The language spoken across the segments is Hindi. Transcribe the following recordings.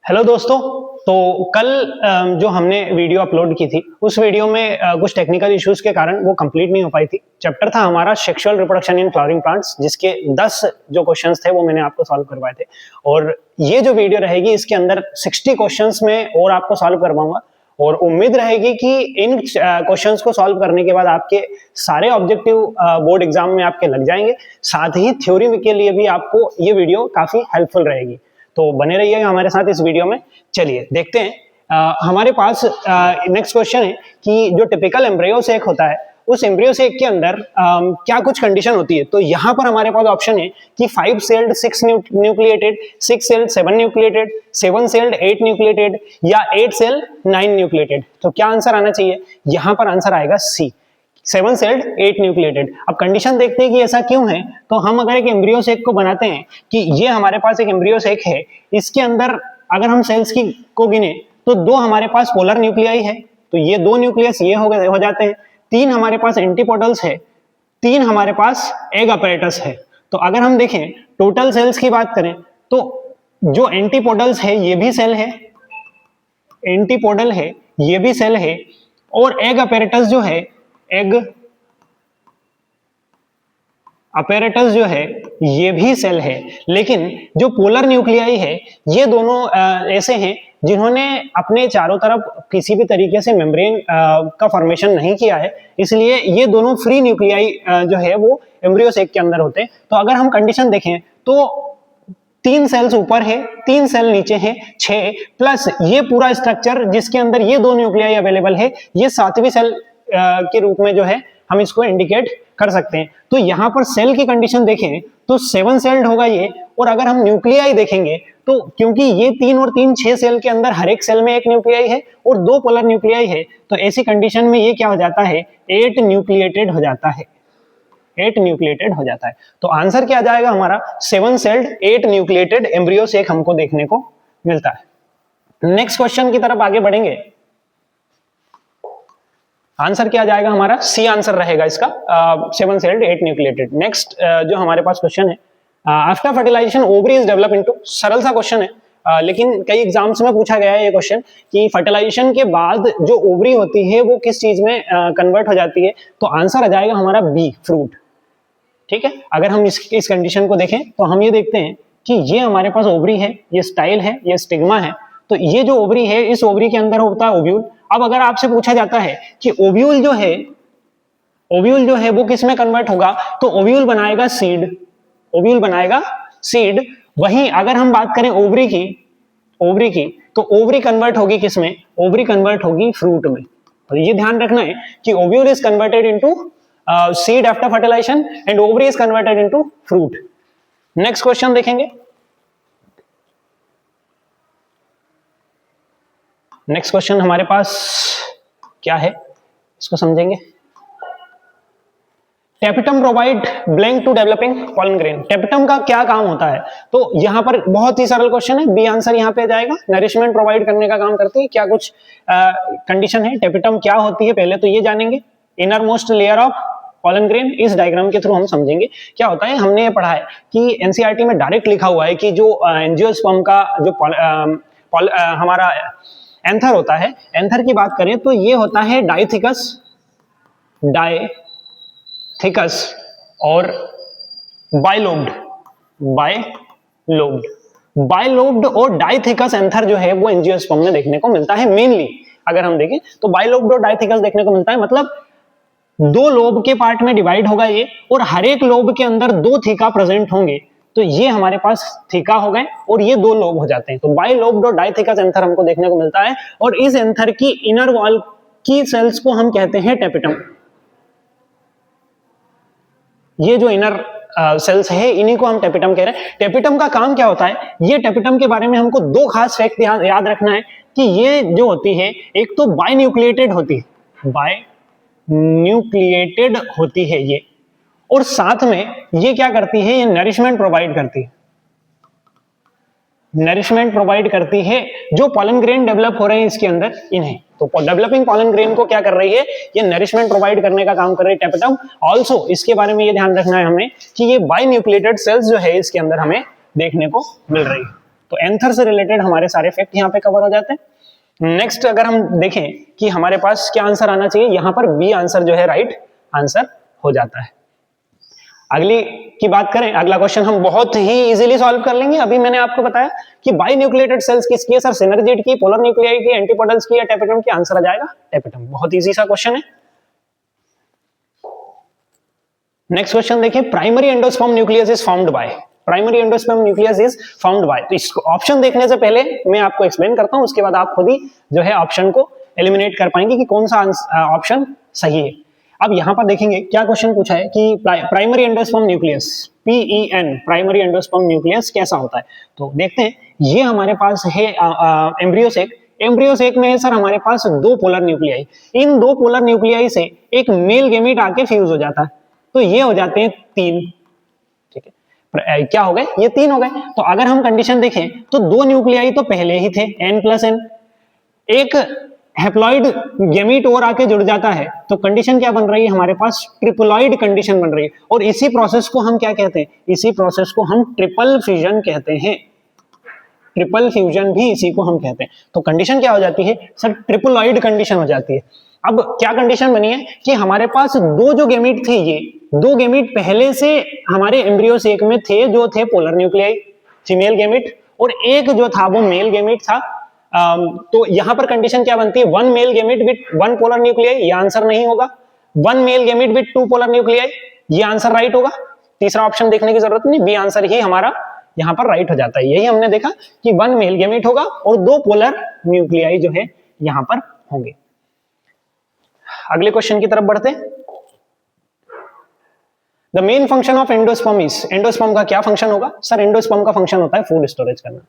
हेलो दोस्तों। तो कल जो हमने वीडियो अपलोड की थी उस वीडियो में कुछ टेक्निकल इश्यूज के कारण वो कंप्लीट नहीं हो पाई थी। चैप्टर था हमारा sexual reproduction in flowering plants, जिसके 10 जो क्वेश्चंस थे वो मैंने आपको सॉल्व करवाए थे। और ये जो वीडियो रहेगी इसके अंदर 60 क्वेश्चंस में और आपको सॉल्व करवाऊंगा और उम्मीद रहेगी कि इन क्वेश्चंस को सॉल्व करने के बाद आपके सारे ऑब्जेक्टिव बोर्ड एग्जाम में आपके लग जाएंगे। साथ ही थ्योरी के लिए भी आपको ये वीडियो काफी हेल्पफुल रहेगी, तो बने रहिएगा हमारे साथ इस वीडियो में। चलिए देखते हैं। हमारे पास नेक्स्ट क्वेश्चन है कि जो टिपिकल एम्ब्रियो सेक होता है उस एम्ब्रियो सेक के अंदर क्या कुछ कंडीशन होती है। तो यहाँ पर हमारे पास ऑप्शन है कि 5 sailed 6 nucleated, 6 sailed 7 nucleated, 7 sailed 8 nucleated या 8 सेल 9 न्यूक्लिएटेड। तो क्या आंसर आना चाहिए? यहाँ पर आंसर आएगा सी, 7 सेल्ड 8 न्यूक्लिएटेड। अब कंडीशन देखते हैं कि ऐसा क्यों है। तो हम अगर एक एम्ब्रियो सेक को बनाते हैं कि ये हमारे पास एक एम्ब्रियो सेक है, इसके अंदर अगर हम सेल्स को गिने तो 2 हमारे पास पोलर न्यूक्लियाई है, तो ये 2 न्यूक्लियस ये हो जाते हैं। 3 हमारे पास एंटीपोडल्स है, 3 हमारे पास एग अपैरेटस है। तो अगर हम देखें टोटल सेल्स की बात करें तो जो एंटीपोडल्स है ये भी सेल है, एंटीपोडल है ये भी सेल है, और एग अपैरेटस जो है, एग अपैरेटस जो है ये भी सेल है। लेकिन जो पोलर न्यूक्लियाई है ये दोनों ऐसे हैं जिन्होंने अपने चारों तरफ किसी भी तरीके से मेम्ब्रेन का फॉर्मेशन नहीं किया है, इसलिए ये दोनों फ्री न्यूक्लियाई जो है वो एम्ब्रियो सेक के अंदर होते हैं। तो अगर हम कंडीशन देखें तो 3 सेल्स ऊपर है, 3 सेल नीचे है, 6 प्लस ये पूरा स्ट्रक्चर जिसके अंदर ये 2 न्यूक्लियाई अवेलेबल है, ये 7वीं सेल के रूप में जो है हम इसको इंडिकेट कर सकते हैं। तो यहाँ पर सेल की कंडीशन देखें तो 7 सेल्ड होगा ये, और अगर हम न्यूक्लियाई देखेंगे तो क्योंकि ये 3 और 3 6 सेल के अंदर हर एक सेल में एक न्यूक्लियाई है और 2 पोलर न्यूक्लियाई है, तो ऐसी कंडीशन में ये क्या हो जाता है, 8 न्यूक्लिएटेड हो जाता है, 8 न्यूक्लिएटेड हो जाता है। तो आंसर क्या आ जाएगा हमारा, 7 सेल्ड 8 न्यूक्लिएटेड एम्ब्रियो सेक हमको देखने को मिलता है। नेक्स्ट क्वेश्चन की तरफ आगे बढ़ेंगे। आंसर क्या आ जाएगा हमारा, सी आंसर रहेगा इसका, 7 सेल्ड 8 न्यूक्लिएटेड। नेक्स्ट जो हमारे पास क्वेश्चन है, after fertilisation ovary is develop into, सरल सा क्वेश्चन है लेकिन कई एग्जाम्स में पूछा गया है ये क्वेश्चन कि फर्टिलाइजेशन के बाद जो ओवरी होती है वो किस चीज में कन्वर्ट हो जाती है। तो आंसर आ जाएगा हमारा बी, फ्रूट। ठीक है, अगर हम इस कंडीशन को देखें तो हम ये देखते हैं कि ये हमारे पास ओवरी है, ये स्टाइल है, ये स्टिग्मा है। तो ये जो ओवरी है इस ओवरी के अंदर होता है ओव्यूल। अब अगर आपसे पूछा जाता है कि ओव्यूल जो है वो किस में कन्वर्ट होगा, तो ओव्यूल बनाएगा सीड, ओव्यूल बनाएगा सीड। वहीं अगर हम बात करें ओवरी की तो ओवरी कन्वर्ट होगी किस में, ओवरी कन्वर्ट होगी फ्रूट में। तो ये ध्यान रखना है कि ovule is converted into seed after fertilization and ovary is converted into fruit. Next question देखेंगे। नेक्स्ट क्वेश्चन हमारे पास क्या है, इसको समझेंगे। Tapetum provide blank to developing pollen grain. Tapetum का क्या काम होता है? तो यहाँ पर बहुत ही सरल क्वेश्चन है, बी आंसर यहाँ पे आ जाएगा, नरिशमेंट प्रोवाइड करने का काम करती है। क्या कुछ कंडीशन है, टेपिटम क्या होती है पहले तो ये जानेंगे। Inner most layer of pollen grain, इस डायग्राम के थ्रू हम समझेंगे क्या होता है। हमने ये पढ़ा है कि एनसीईआरटी में डायरेक्ट लिखा हुआ है कि जो एंजियोस्पर्म का जो हमारा एंथर होता है, एंथर की बात करें तो ये होता है डाइथिकस और बाइलोब्ड और डाइथिकस एंथर जो है वो एंजियोस्पर्म में देखने को मिलता है। मेनली अगर हम देखें तो बाइलोब्ड और डाइथिकस देखने को मिलता है, मतलब 2 लोब के पार्ट में डिवाइड होगा ये, और हर एक लोब के अंदर 2 थीका प्रेजेंट होंगे। तो ये हमारे पास थीका हो गए और ये 2 लोब हो जाते हैं। तो बाइलोब्ड और डाइथिकस एंथर हमको देखने को मिलता है, और इस एंथर की इनर वॉल की सेल्स को हम कहते हैं टेपिटम। ये जो इनर सेल्स है इन्हीं को हम टेपिटम कह रहे हैं। टेपिटम का काम क्या होता है, ये टेपिटम के बारे में हमको 2 खास फैक्ट याद रखना है कि ये जो होती है एक तो बाइन्यूक्लिएटेड होती है ये, और साथ में ये क्या करती है, ये नरिशमेंट प्रोवाइड करती है जो पॉलन ग्रेन डेवलप हो रहे हैं इसके अंदर इन्हें। तो डेवलपिंग पॉलन ग्रेन को क्या कर रही है, ये नरिशमेंट प्रोवाइड करने का काम कर रही है टेपिटम। ऑल्सो इसके बारे में ये ध्यान रखना है हमें कि ये बाइन्यूक्लिएटेड सेल्स जो है इसके अंदर हमें देखने को मिल रही है। तो एंथर से रिलेटेड हमारे सारे फैक्ट यहाँ पे कवर हो जाते हैं। नेक्स्ट अगर हम देखें कि हमारे पास क्या आंसर आना चाहिए, यहाँ पर बी आंसर जो है राइट आंसर हो जाता है। अगली की बात करें, अगला क्वेश्चन हम बहुत ही इजीली सॉल्व कर लेंगे। अभी मैंने आपको बताया कि बाई न्यूक्लिएटेड सेल्स किसकी है सर, सिनर्जिड की, पोलर न्यूक्लियाई की, एंटीपोडल्स की या टैपेटम की, आंसर आ जाएगा टैपेटम। बहुत इजी सा क्वेश्चन है। नेक्स्ट क्वेश्चन देखिए, primary endosperm nucleus is found by, primary endosperm nucleus is found by. तो इसको ऑप्शन देखने से पहले मैं आपको एक्सप्लेन करता हूं, उसके बाद आप खुद ही जो है ऑप्शन को एलिमिनेट कर पाएंगे कि कौन सा ऑप्शन सही है। अब यहां पर देखेंगे क्या क्वेश्चन पूछा है कि primary endosperm nucleus, PEN, primary endosperm nucleus कैसा होता है। तो देखते हैं, ये हमारे पास है एम्ब्रियोसेक। एम्ब्रियोसेक में है सर हमारे पास दो पोलर न्यूक्लियाई। इन दो पोलर न्यूक्लियाई से एक मेल गेमीट आके फ्यूज हो जाता है, तो ये हो जाते हैं 3। ठीक है, क्या हो गए, ये 3 हो गए। तो अगर हम कंडीशन देखें तो दो न्यूक्लियाई तो पहले ही थे, N+N, एक हैप्लॉइड गेमीट और आके जुड़ जाता है, तो कंडीशन क्या बन रही है हमारे पास, ट्रिपलॉइड कंडीशन बन रही है। और इसी प्रोसेस को हम क्या कहते हैं, इसी प्रोसेस को हम ट्रिपल फ्यूजन कहते हैं। ट्रिपल फ्यूजन भी इसी को हम कहते हैं। तो कंडीशन क्या हो जाती है सर, ट्रिपलॉइड कंडीशन हो जाती है। अब क्या कंडीशन बनी है कि हमारे पास दो जो गेमीट थे, ये दो गेमीट पहले से हमारे एम्ब्रियोसेक में थे, जो थे पोलर न्यूक्लियाई, फीमेल गेमीट, और एक जो था वो मेल गेमीट था। तो यहां पर कंडीशन क्या बनती है, 1 male gamete with 1 polar nuclei, ये आंसर नहीं होगा। 1 male gamete with 2 polar nuclei, ये आंसर राइट होगा। तीसरा ऑप्शन देखने की जरूरत नहीं, बी आंसर ही हमारा यहां पर राइट हो जाता है। यही हमने देखा कि 1 मेल गेमीट होगा और 2 पोलर न्यूक्लियाई जो है यहां पर होंगे। अगले क्वेश्चन की तरफ बढ़ते हैं। The main function of endosperm is, endosperm का क्या फंक्शन होगा सर, एंडोस्पर्म का फंक्शन होता है फूड स्टोरेज करना।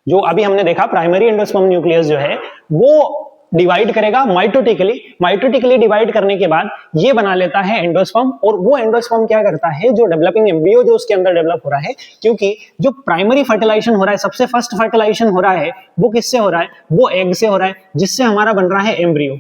जो अभी हमने देखा प्राइमरी एंडोस्पर्म न्यूक्लियस जो है वो डिवाइड करेगा माइटोटिकली, माइटोटिकली डिवाइड करने के बाद ये बना लेता है एंडोस्पर्म, और वो एंडोस्पर्म क्या करता है, जो डेवलपिंग एम्ब्रियो जो उसके अंदर डेवलप हो रहा है, क्योंकि जो प्राइमरी फर्टिलाइजेशन हो रहा है, सबसे फर्स्ट फर्टिलाइजेशन हो रहा है वो किससे हो रहा है, वो एग से हो रहा है, जिससे हमारा बन रहा है एम्ब्रियो,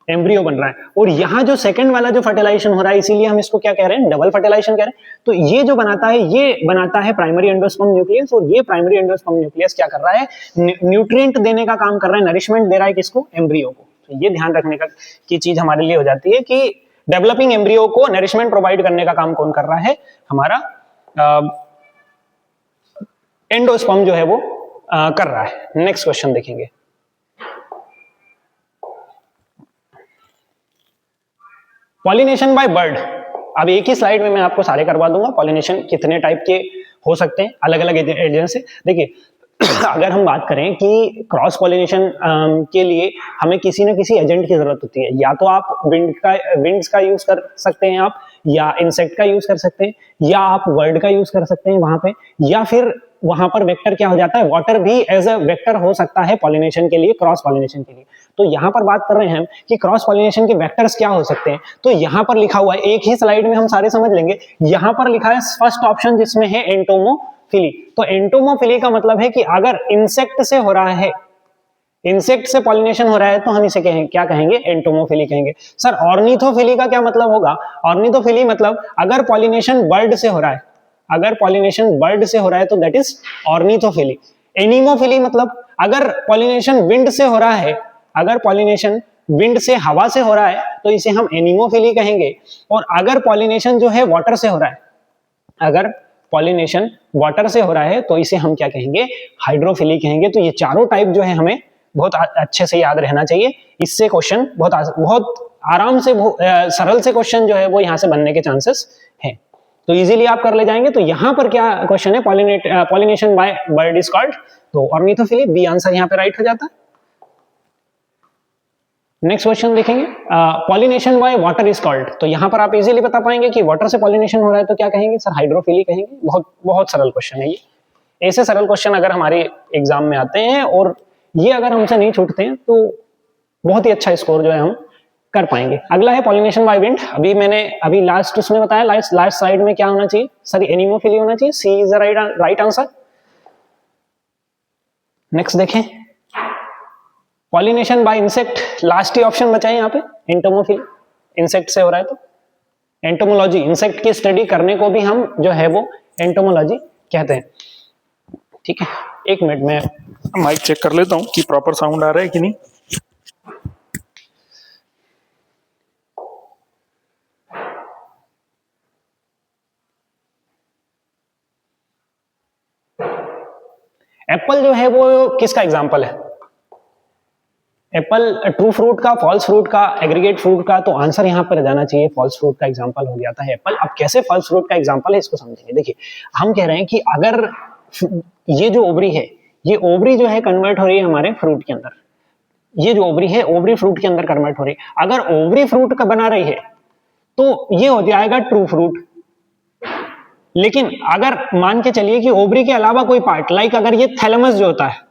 एम्ब्रियो बन रहा है। और यहाँ जो सेकंड वाला जो फर्टिलाइजेशन हो रहा है, इसीलिए हम इसको क्या कह रहे हैं, डबल फर्टिलाइजेशन कह रहे हैं। तो ये जो बनाता है, ये बनाता है प्राइमरी एंडोस्पर्म न्यूक्लियस, और ये प्राइमरी एंडोस्पर्म न्यूक्लियस क्या कर रहा है, न्यूट्रिएंट देने का काम कर रहा है, नरिशमेंट दे रहा है किसको, एम्ब्रियो को। तो ये ध्यान रखने की चीज हमारे लिए हो जाती है कि डेवलपिंग एम्ब्रियो को नरिशमेंट प्रोवाइड करने का काम कौन कर रहा है, हमारा एंडोस्पर्म जो है वो कर रहा है। नेक्स्ट क्वेश्चन देखेंगे। Pollination by bird. अब एक ही स्लाइड में मैं आपको सारे करवा दूंगा, पॉलिनेशन कितने टाइप के हो सकते हैं अलग अलग एजेंट से। देखिए अगर हम बात करें कि क्रॉस पॉलिनेशन के लिए हमें किसी न किसी एजेंट की जरूरत होती है। या तो आप विंड्स का यूज कर सकते हैं आप, या इंसेक्ट का यूज कर सकते हैं, या आप वर्ड का यूज कर सकते हैं वहां पे, या फिर वहां पर वेक्टर क्या हो जाता है, वाटर भी एज अ वेक्टर हो सकता है पॉलिनेशन के लिए, क्रॉस पॉलिनेशन के लिए। तो यहां पर बात कर रहे हैं हम कि क्रॉस पॉलिनेशन के वेक्टर्स क्या हो सकते हैं। तो यहां पर लिखा हुआ है, एक ही स्लाइड में हम सारे समझ लेंगे। यहां पर लिखा है फर्स्ट ऑप्शन जिसमें है एंटोमोफिली। तो एंटोमोफिली का मतलब है कि अगर इंसेक्ट से हो रहा है, इंसेक्ट से पॉलिनेशन हो रहा है, तो हम इसे क्या कहेंगे, एंटोमोफिली कहेंगे। सर ऑर्निथोफिली का क्या मतलब होगा, ऑर्निथोफिली मतलब अगर पॉलिनेशन बर्ड से हो रहा है, अगर पॉलिनेशन बर्ड से हो रहा है तो दैट इज ऑर्निथोफिली। एनिमोफिली मतलब अगर पॉलिनेशन विंड से हो रहा है, अगर पॉलिनेशन विंड से, हवा से हो रहा है, तो इसे हम एनिमोफिली कहेंगे। और अगर पॉलिनेशन जो है वाटर से हो रहा है, अगर पॉलिनेशन वाटर से हो रहा है, तो इसे हम क्या कहेंगे, हाइड्रोफिली कहेंगे। तो ये चारों टाइप जो है हमें बहुत अच्छे से याद रहना चाहिए। इससे क्वेश्चन बहुत आराम से, सरल से क्वेश्चन जो है वो यहाँ से बनने के चांसेस हैं। तो इजीली आप कर ले जाएंगे। तो यहाँ पर क्या क्वेश्चन है, pollination by bird is called, तो ऑर्निथोफिली, बी आंसर यहाँ पे राइट हो जाता है। नेक्स्ट क्वेश्चन देखेंगे, pollination by water is called. तो यहाँ पर आप इजीली बता पाएंगे कि वाटर से पॉलिनेशन हो रहा है तो क्या कहेंगे सर, हाइड्रोफिली कहेंगे। बहुत सरल क्वेश्चन है ये। ऐसे सरल क्वेश्चन अगर हमारे एग्जाम में आते हैं और ये अगर हमसे नहीं छूटते हैं तो बहुत ही अच्छा स्कोर जो है हम कर पाएंगे। अगला है पॉलिनेशन बाय विंड। अभी लास्ट उसमें बताया, लास्ट साइड में क्या होना चाहिए सर, एनिमोफिली होना चाहिए। C is the right answer. Next देखें, पॉलिनेशन बाय इंसेक्ट, लास्ट ही ऑप्शन बचा है यहाँ पे, एंटोमोफिली, इंसेक्ट से हो रहा है तो एंटोमोलॉजी, इंसेक्ट की स्टडी करने को भी हम जो है वो एंटोमोलॉजी कहते हैं। ठीक है, एक मिनट में माइक चेक कर लेता हूँ कि प्रॉपर साउंड आ रहा है कि नहीं। एप्पल जो है वो किसका एग्जाम्पल है? एप्पल ट्रू फ्रूट का, फॉल्स फ्रूट का, एग्रीगेट फ्रूट का? तो आंसर यहाँ पर जाना चाहिए फॉल्स फ्रूट का एग्जाम्पल हो जाता है एप्पल। अब कैसे फॉल्स फ्रूट का एग्जाम्पल है इसको समझेंगे। देखिए, हम कह रहे हैं कि अगर ये जो ओवरी है, ये ओवरी जो है कन्वर्ट हो रही है हमारे फ्रूट के अंदर, ये जो ओवरी है ओवरी फ्रूट के अंदर कन्वर्ट हो रही है। अगर ओवरी फ्रूट का बना रही है तो ये हो जाएगा ट्रू फ्रूट। लेकिन अगर मान के चलिए कि ओवरी के अलावा कोई पार्ट, लाइक अगर ये थैलेमस जो होता है,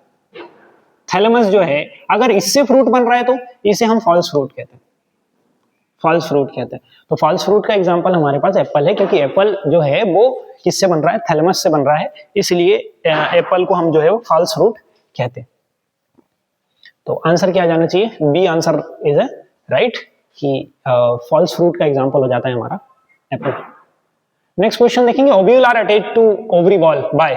थैलेमस जो है अगर इससे फ्रूट बन रहा है तो इसे हम फॉल्स फ्रूट कहते हैं, फॉल्स फ्रूट कहते हैं। तो फॉल्स फ्रूट का एग्जांपल हमारे पास एप्पल है, क्योंकि एप्पल जो है वो किससे बन रहा है? थैलेमस से बन रहा है, इसलिए एप्पल को हम जो है वो फॉल्स फ्रूट कहते हैं। तो आंसर क्या जाना चाहिए? B answer is a right, कि फॉल्स फ्रूट का एग्जांपल हो जाता है हमारा एप्पल। नेक्स्ट क्वेश्चन देखेंगे, ovule are attached to ovary wall by.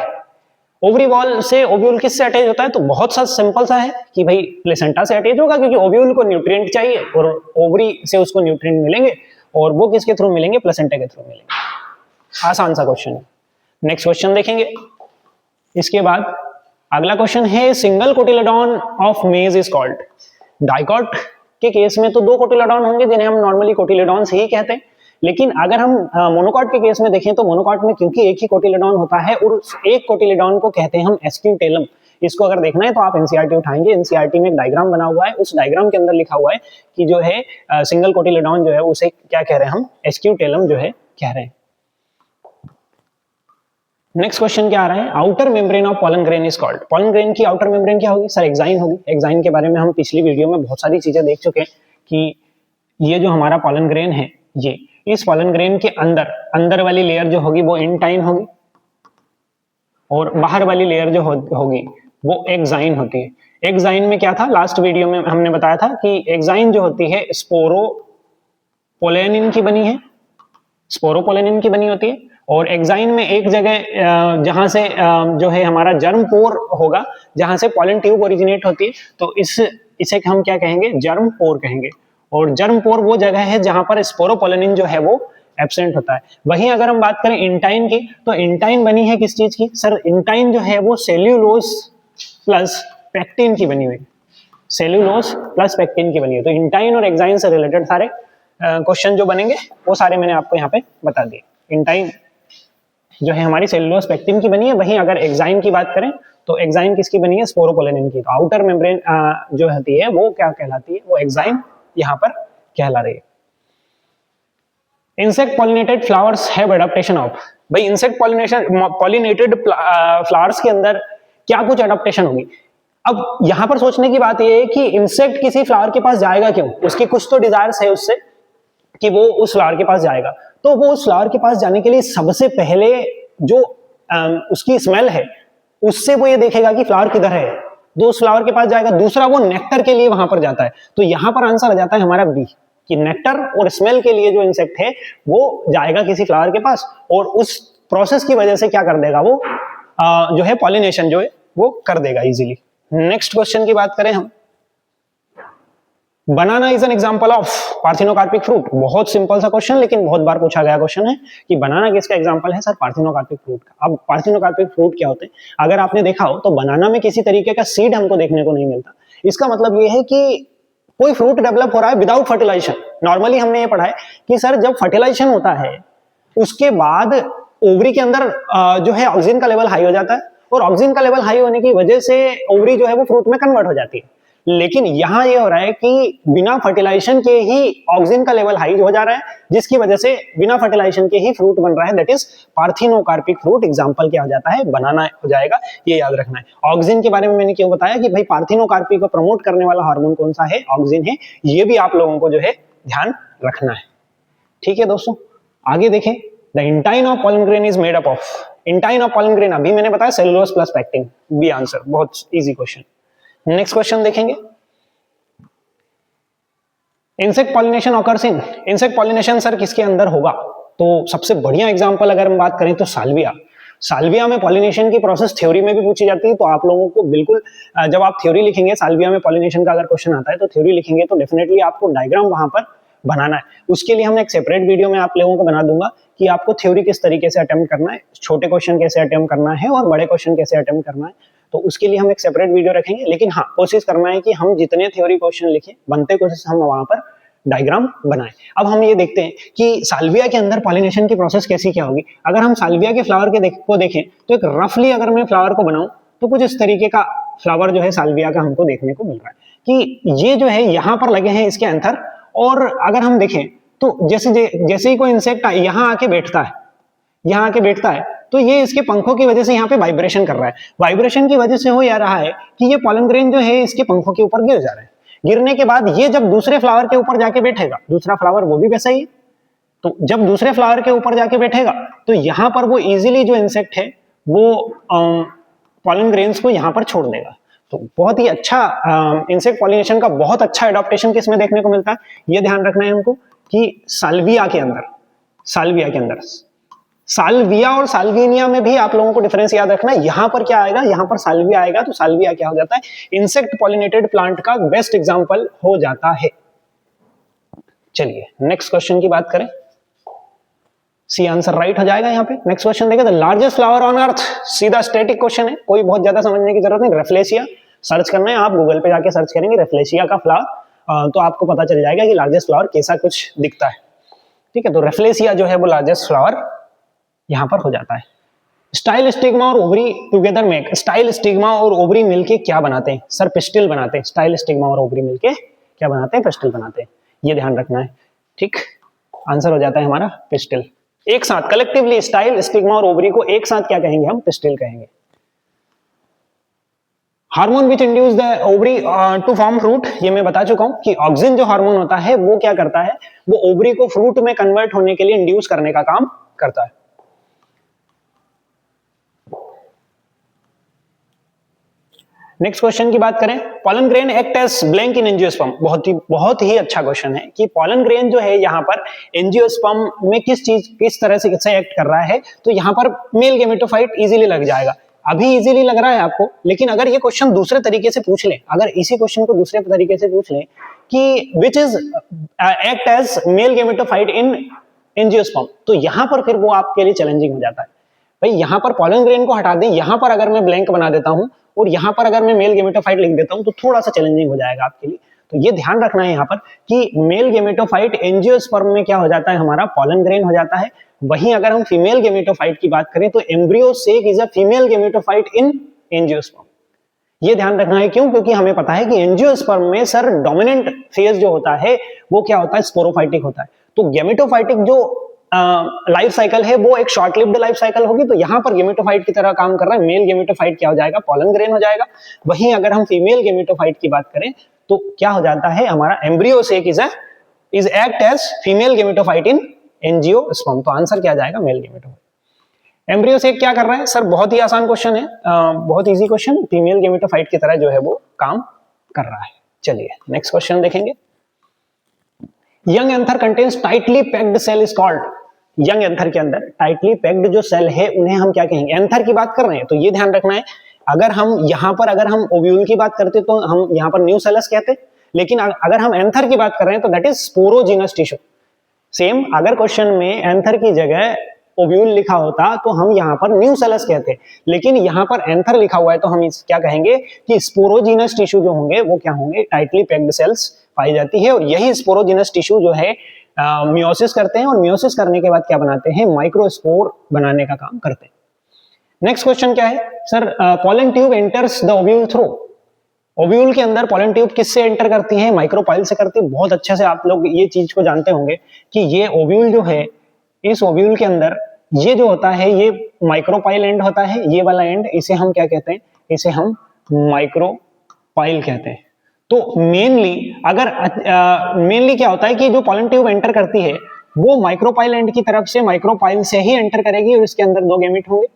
Ovary wall से ओव्यूल किससे अटैच होता है? तो बहुत सा सिंपल सा है कि भाई प्लेसेंटा से अटैच होगा, क्योंकि ओव्यूल को न्यूट्रिएंट चाहिए और ओवरी से उसको न्यूट्रिएंट मिलेंगे, और वो किसके थ्रू मिलेंगे? प्लेसेंटा के थ्रू मिलेंगे। आसान सा क्वेश्चन है। नेक्स्ट क्वेश्चन देखेंगे। इसके बाद अगला क्वेश्चन है, single cotyledon of maize is called. Dicot के केस में तो दो कोटिलेडॉन होंगे जिन्हें हम नॉर्मली कोटिलेडॉन्स ही कहते हैं, लेकिन अगर हम मोनोकॉट के केस में देखें तो मोनोकॉट में क्योंकि एक ही कोटिलेडॉन होता है और उस एक कोटिलेडॉन को कहते हैं हम एस्क्यूटेलम। इसको अगर देखना है तो आप एनसीईआरटी उठाएंगे, एनसीईआरटी में एक डायग्राम बना हुआ है, उस डायग्राम के अंदर लिखा हुआ है कि जो है सिंगल कोटिलेडॉन जो है उसे क्या कह रहे हैं? हम एस्क्यूटेलम जो है कह रहे हैं। नेक्स्ट क्वेश्चन क्या आ रहा है, outer membrane of pollen grain is called. Pollen grain की आउटर मेम्ब्रेन क्या होगी? सर एक्साइन होगी। एक्साइन के बारे में हम पिछली वीडियो में बहुत सारी चीजें देख चुके हैं कि ये जो हमारा पॉलन ग्रेन है, ये इस पॉलन ग्रेन के अंदर वाली लेयर जो होगी वो इंटाइन होगी, और बाहर वाली लेयर जो होगी वो एक्साइन होती है। एक्साइन में क्या था? लास्ट वीडियो में हमने बताया था कि एक्साइन जो होती है स्पोरोपोलेनिन की बनी है, स्पोरोपोलेनिन की बनी होती है, और एक्साइन में एक जगह जहां से जो है हमारा जर्म पोर होगा, जहां से पॉलन ट्यूब ओरिजिनेट होती है, तो इसे हम क्या कहेंगे? जर्म पोर कहेंगे। और जर्म पोर वो जगह है जहां पर स्पोरोपोलेनिन जो है वो एब्सेंट होता है। वहीं अगर हम बात करें इंटाइन की, तो इंटाइन बनी है किस चीज की? सर इंटाइन जो है वो सेल्यूलोज प्लस पेक्टिन की बनी हुई, सेल्यूलोज प्लस पेक्टिन की बनी है। तो इंटाइन और एक्साइन से रिलेटेड सारे क्वेश्चन जो बनेंगे वो सारे मैंने आपको यहाँ पे बता दिए। इंटाइन जो है हमारी सेल्यूलोज पेक्टिन की बनी है, वहीं अगर एक्साइन की बात करें तो एक्साइन किसकी बनी है? स्पोरोपोलेनिन की। तो आउटर मेम्ब्रेन जो होती है वो क्या कहलाती है? वो एक्साइन यहाँ पर कहला रही है। Insect pollinated flowers have adaptation of. भाई इंसेक्ट पॉलिनेटेड फ्लावर्स के अंदर क्या कुछ एडाप्टेशन होगी? अब यहां पर सोचने की बात यह है कि इंसेक्ट किसी फ्लावर के पास जाएगा क्यों? उसकी कुछ तो डिजायर्स है उससे कि वो उस फ्लावर के पास जाएगा, तो वो उस फ्लावर के पास जाने के लिए सबसे पहले जो उसकी स्मेल है उससे वो ये देखेगा कि फ्लावर किधर है, तो उस फ्लावर के पास जाएगा। दूसरा, वो नेक्टर के लिए वहां पर जाता है। तो यहां पर आंसर आ जाता है हमारा बी, कि नेक्टर और स्मेल के लिए जो इंसेक्ट है वो जाएगा किसी फ्लावर के पास, और उस प्रोसेस की वजह से क्या कर देगा? वो जो है पॉलिनेशन जो है वो कर देगा इजीली। नेक्स्ट क्वेश्चन की बात करें हम, banana is an example of parthenocarpic fruit. बहुत सिंपल सा क्वेश्चन, लेकिन बहुत बार पूछा गया क्वेश्चन है कि बनाना किसका एग्जांपल है? सर पार्थिनोकार्पिक फ्रूट का। अब पार्थिनोकार्पिक फ्रूट क्या होते हैं? अगर आपने देखा हो तो बनाना में किसी तरीके का सीड हमको देखने को नहीं मिलता। इसका मतलब ये है कि कोई फ्रूट डेवलप हो रहा है विदाउट फर्टिलाइजेशन। नॉर्मली हमने ये पढ़ा है कि सर जब फर्टिलाइजेशन होता है उसके बाद ओवरी के अंदर जो है ऑक्सीजन का लेवल हाई हो जाता है, और ऑक्सीजन का लेवल हाई होने की वजह से ओवरी जो है वो फ्रूट में कन्वर्ट हो जाती है। लेकिन यहां ये हो रहा है कि बिना फर्टिलाइजेशन के ही ऑक्सीजन का लेवल हाई हो जा रहा है, जिसकी वजह से बिना फर्टिलाइजेशन के ही फ्रूट बन रहा है, that is parthenocarpic fruit. Example क्या हो जाता है? बनाना हो जाएगा, ये याद रखना है। ऑक्सीजन के बारे में मैंने क्यों बताया कि भाई पार्थिनोकार्पी को प्रमोट करने वाला हार्मोन कौन सा है? ऑक्सीजन है। ये भी आप लोगों को जो है ध्यान रखना है। ठीक है दोस्तों, आगे देखें। The intine of pollen grain is made up of. Intine of pollen grain अभी मैंने बताया cellulose plus pectin, B answer. बहुत इजी क्वेश्चन। नेक्स्ट क्वेश्चन देखेंगे, insect pollination occurs in. Insect pollination sir किसके अंदर होगा? तो सबसे बढ़िया एग्जांपल अगर हम बात करें तो साल्विया। साल्विया में पॉलिनेशन की प्रोसेस थ्योरी में भी पूछी जाती है, तो आप लोगों को बिल्कुल जब आप थ्योरी लिखेंगे, साल्विया में पॉलिनेशन का अगर क्वेश्चन आता है तो थ्योरी लिखेंगे तो डेफिनेटली आपको डायग्राम वहां पर बनाना है। उसके लिए हम एक सेपरेट वीडियो में आप लोगों को बना दूंगा कि आपको थ्योरी किस तरीके से अटेम्प्ट करना है, छोटे क्वेश्चन कैसे अटेम्प्ट करना है और बड़े क्वेश्चन कैसे अटेम्प्ट करना है, तो उसके लिए हम एक सेपरेट वीडियो रखेंगे। लेकिन हाँ, कोशिश करना है कि हम जितने थ्योरी क्वेश्चन लिखें, बनते कोशिश हम वहां पर डायग्राम बनाएं। अब हम ये देखते हैं कि साल्विया के अंदर पॉलिनेशन की प्रोसेस कैसी क्या होगी। अगर हम साल्विया के फ्लावर को देखें तो एक रफली अगर मैं फ्लावर को बनाऊं तो कुछ इस तरीके का फ्लावर जो है साल्विया का हमको देखने को मिल रहा है कि ये जो है यहाँ पर लगे हैं इसके एंथर, और अगर हम देखें तो जैसे ही कोई इंसेक्ट यहाँ आके बैठता है तो ये इसके पंखों की वजह से यहाँ पे वाइब्रेशन कर रहा है। वाइब्रेशन की वजह से हो या रहा है कि ये पॉलन ग्रेन जो है इसके पंखों के ऊपर गिर जा रहा है। गिरने के बाद ये जब दूसरे फ्लावर के ऊपर जाके बैठेगा, दूसरा फ्लावर वो भी वैसा ही है, तो जब दूसरे फ्लावर के ऊपर जाके बैठेगा तो यहाँ पर वो इजीली जो इंसेक्ट है वो पॉलन ग्रेन्स को यहाँ पर छोड़ देगा। तो बहुत ही अच्छा इंसेक्ट पॉलिनेशन का बहुत अच्छा एडाप्टेशन किसमें देखने को मिलता है, ये ध्यान रखना है हमको कि साल्विया के अंदर साल्विया और साल्विनिया में भी आप लोगों को डिफरेंस याद रखना है। यहां पर क्या आएगा, यहां पर साल्विया आएगा तो साल्विया क्या हो जाता है, इंसेक्ट पॉलिनेटेड प्लांट का बेस्ट एग्जांपल हो जाता है। चलिए नेक्स्ट क्वेश्चन की बात करें, सी आंसर राइट हो जाएगा यहाँ पे। नेक्स्ट क्वेश्चन देखें, the largest flower on earth, सीधा स्टैटिक क्वेश्चन है, कोई बहुत ज्यादा समझने की जरूरत नहीं। रेफ्लेशिया सर्च करना है, आप गूगल पे जाके सर्च करेंगे रेफ्लेशिया का फ्लावर तो आपको पता चल जाएगा कि लार्जेस्ट फ्लावर कैसा कुछ दिखता है। ठीक है, तो रेफ्लेशिया जो है वो लार्जेस्ट फ्लावर यहां पर हो जाता है। स्टाइल स्टिग्मा और ovary together make, style stigma और ओवरी मिलके क्या बनाते हैं सर, पिस्टिल बनाते हैं। स्टाइल स्टिग्मा और ओवरी मिलके क्या बनाते हैं, पिस्टिल बनाते हैं, ये ध्यान रखना है। ठीक, आंसर हो जाता है हमारा पिस्टिल। एक साथ कलेक्टिवली स्टाइल स्टिग्मा और ओवरी को एक साथ क्या कहेंगे, हम पिस्टिल कहेंगे। Hormone which induce the ovary to form fruit, ये मैं बता चुका हूं कि ऑक्सिन जो हार्मोन होता है वो क्या करता है, वो ओवरी को फ्रूट में कन्वर्ट होने के लिए इंड्यूस करने का काम करता है। नेक्स्ट क्वेश्चन की बात करें, pollen grain act as blank in angiosperm, बहुत ही अच्छा क्वेश्चन है कि पॉलन ग्रेन जो है यहाँ पर एंजियोस्पर्म में किस तरह से एक्ट कर रहा है। तो यहाँ पर मेल गेमेटोफाइट इजीली लग जाएगा, अभी इजीली लग रहा है आपको, लेकिन अगर ये क्वेश्चन दूसरे तरीके से पूछ ले, अगर इसी क्वेश्चन को दूसरे तरीके से पूछ ले कि which is act as male gametophyte in angiosperm, तो यहाँ पर फिर वो आपके लिए चैलेंजिंग हो जाता है। भाई यहाँ पर पॉलन ग्रेन को हटा दें, यहाँ पर अगर मैं ब्लैंक बना देता हूं और यहाँ पर अगर मैं मेल गेमेटोफाइट लिख देता हूं तो थोड़ा सा चैलेंजिंग हो जाएगा आपके लिए। तो ये ध्यान रखना है यहाँ पर कि मेल गेमेटोफाइट एंजियोस्पर्म में क्या हो जाता है, हमारा पॉलन ग्रेन हो जाता है। वहीं अगर हम फीमेल गेमेटोफाइट की बात करें तो embryo sac is a female gametophyte in angiosperm. ये ध्यान रखना है, क्यों, क्योंकि हमें पता है कि एंजियोस्पर्म में सर डोमिनेंट फेज जो होता है वो क्या होता है, स्पोरोफाइटिक होता है। तो गेमेटोफाइटिक जो लाइफ साइकिल है वो एक शॉर्ट लिव्ड लाइफ साइकिल होगी। तो यहाँ पर गेमेटोफाइट की तरह काम कर रहा है, मेल गेमेटोफाइट क्या हो जाएगा, पॉलन ग्रेन हो जाएगा। वहीं अगर हम फीमेल गेमेटोफाइट की बात करें तो क्या हो जाता है, हमारा embryo sac is act as female gametophyte in angiosperm. तो आंसर क्या जाएगा, मेल गेमेटोफाइट। एम्ब्रियो सेक क्या कर रहा है सर, बहुत ही आसान क्वेश्चन है, बहुत इजी क्वेश्चन, फीमेल गेमेटोफाइट की तरह जो है वो काम कर रहा है। चलिए नेक्स्ट क्वेश्चन देखेंगे, young anther contains tightly packed cell is called, young anther के अंदर टाइटली पैक्ड जो सेल है उन्हें हम क्या कहेंगे, एंथर की बात कर रहे हैं तो ये ध्यान रखना है। अगर हम यहाँ पर अगर हम ओव्यूल की बात करते तो हम यहाँ पर न्यू सेलस कहते, लेकिन अगर हम एंथर की बात कर रहे हैं तो that is sporogenous tissue. Same अगर क्वेश्चन में एंथर की जगह ओव्यूल लिखा होता तो हम यहाँ पर न्यू सेलस कहते, लेकिन यहाँ पर एंथर लिखा हुआ है तो हम क्या कहेंगे कि स्पोरोजिनस टिश्यू जो होंगे वो क्या होंगे, टाइटली पैक्ड सेल्स पाई जाती है। और यही स्पोरोजिनस टिश्यू जो है मियोसिस करते हैं, और मियोसिस करने के बाद क्या बनाते हैं, माइक्रोस्पोर बनाने का काम करते हैं। नेक्स्ट क्वेश्चन क्या है sir, pollen tube enters the ovule through, ovule के अंदर पॉलन ट्यूब किससे एंटर करती है, माइक्रोपाइल से करती है। बहुत अच्छे से आप लोग ये चीज को जानते होंगे कि ये ओव्यूल जो है, इस ओव्यूल के अंदर ये जो होता है ये माइक्रोपाइल एंड होता है, ये वाला एंड इसे हम क्या कहते हैं, इसे हम माइक्रोपाइल कहते हैं। तो मेनली क्या होता है कि जो पॉलन ट्यूब एंटर करती है वो माइक्रोपाइल एंड की तरफ से माइक्रोपाइल से ही एंटर करेगी और इसके अंदर दो गैमेट होंगे,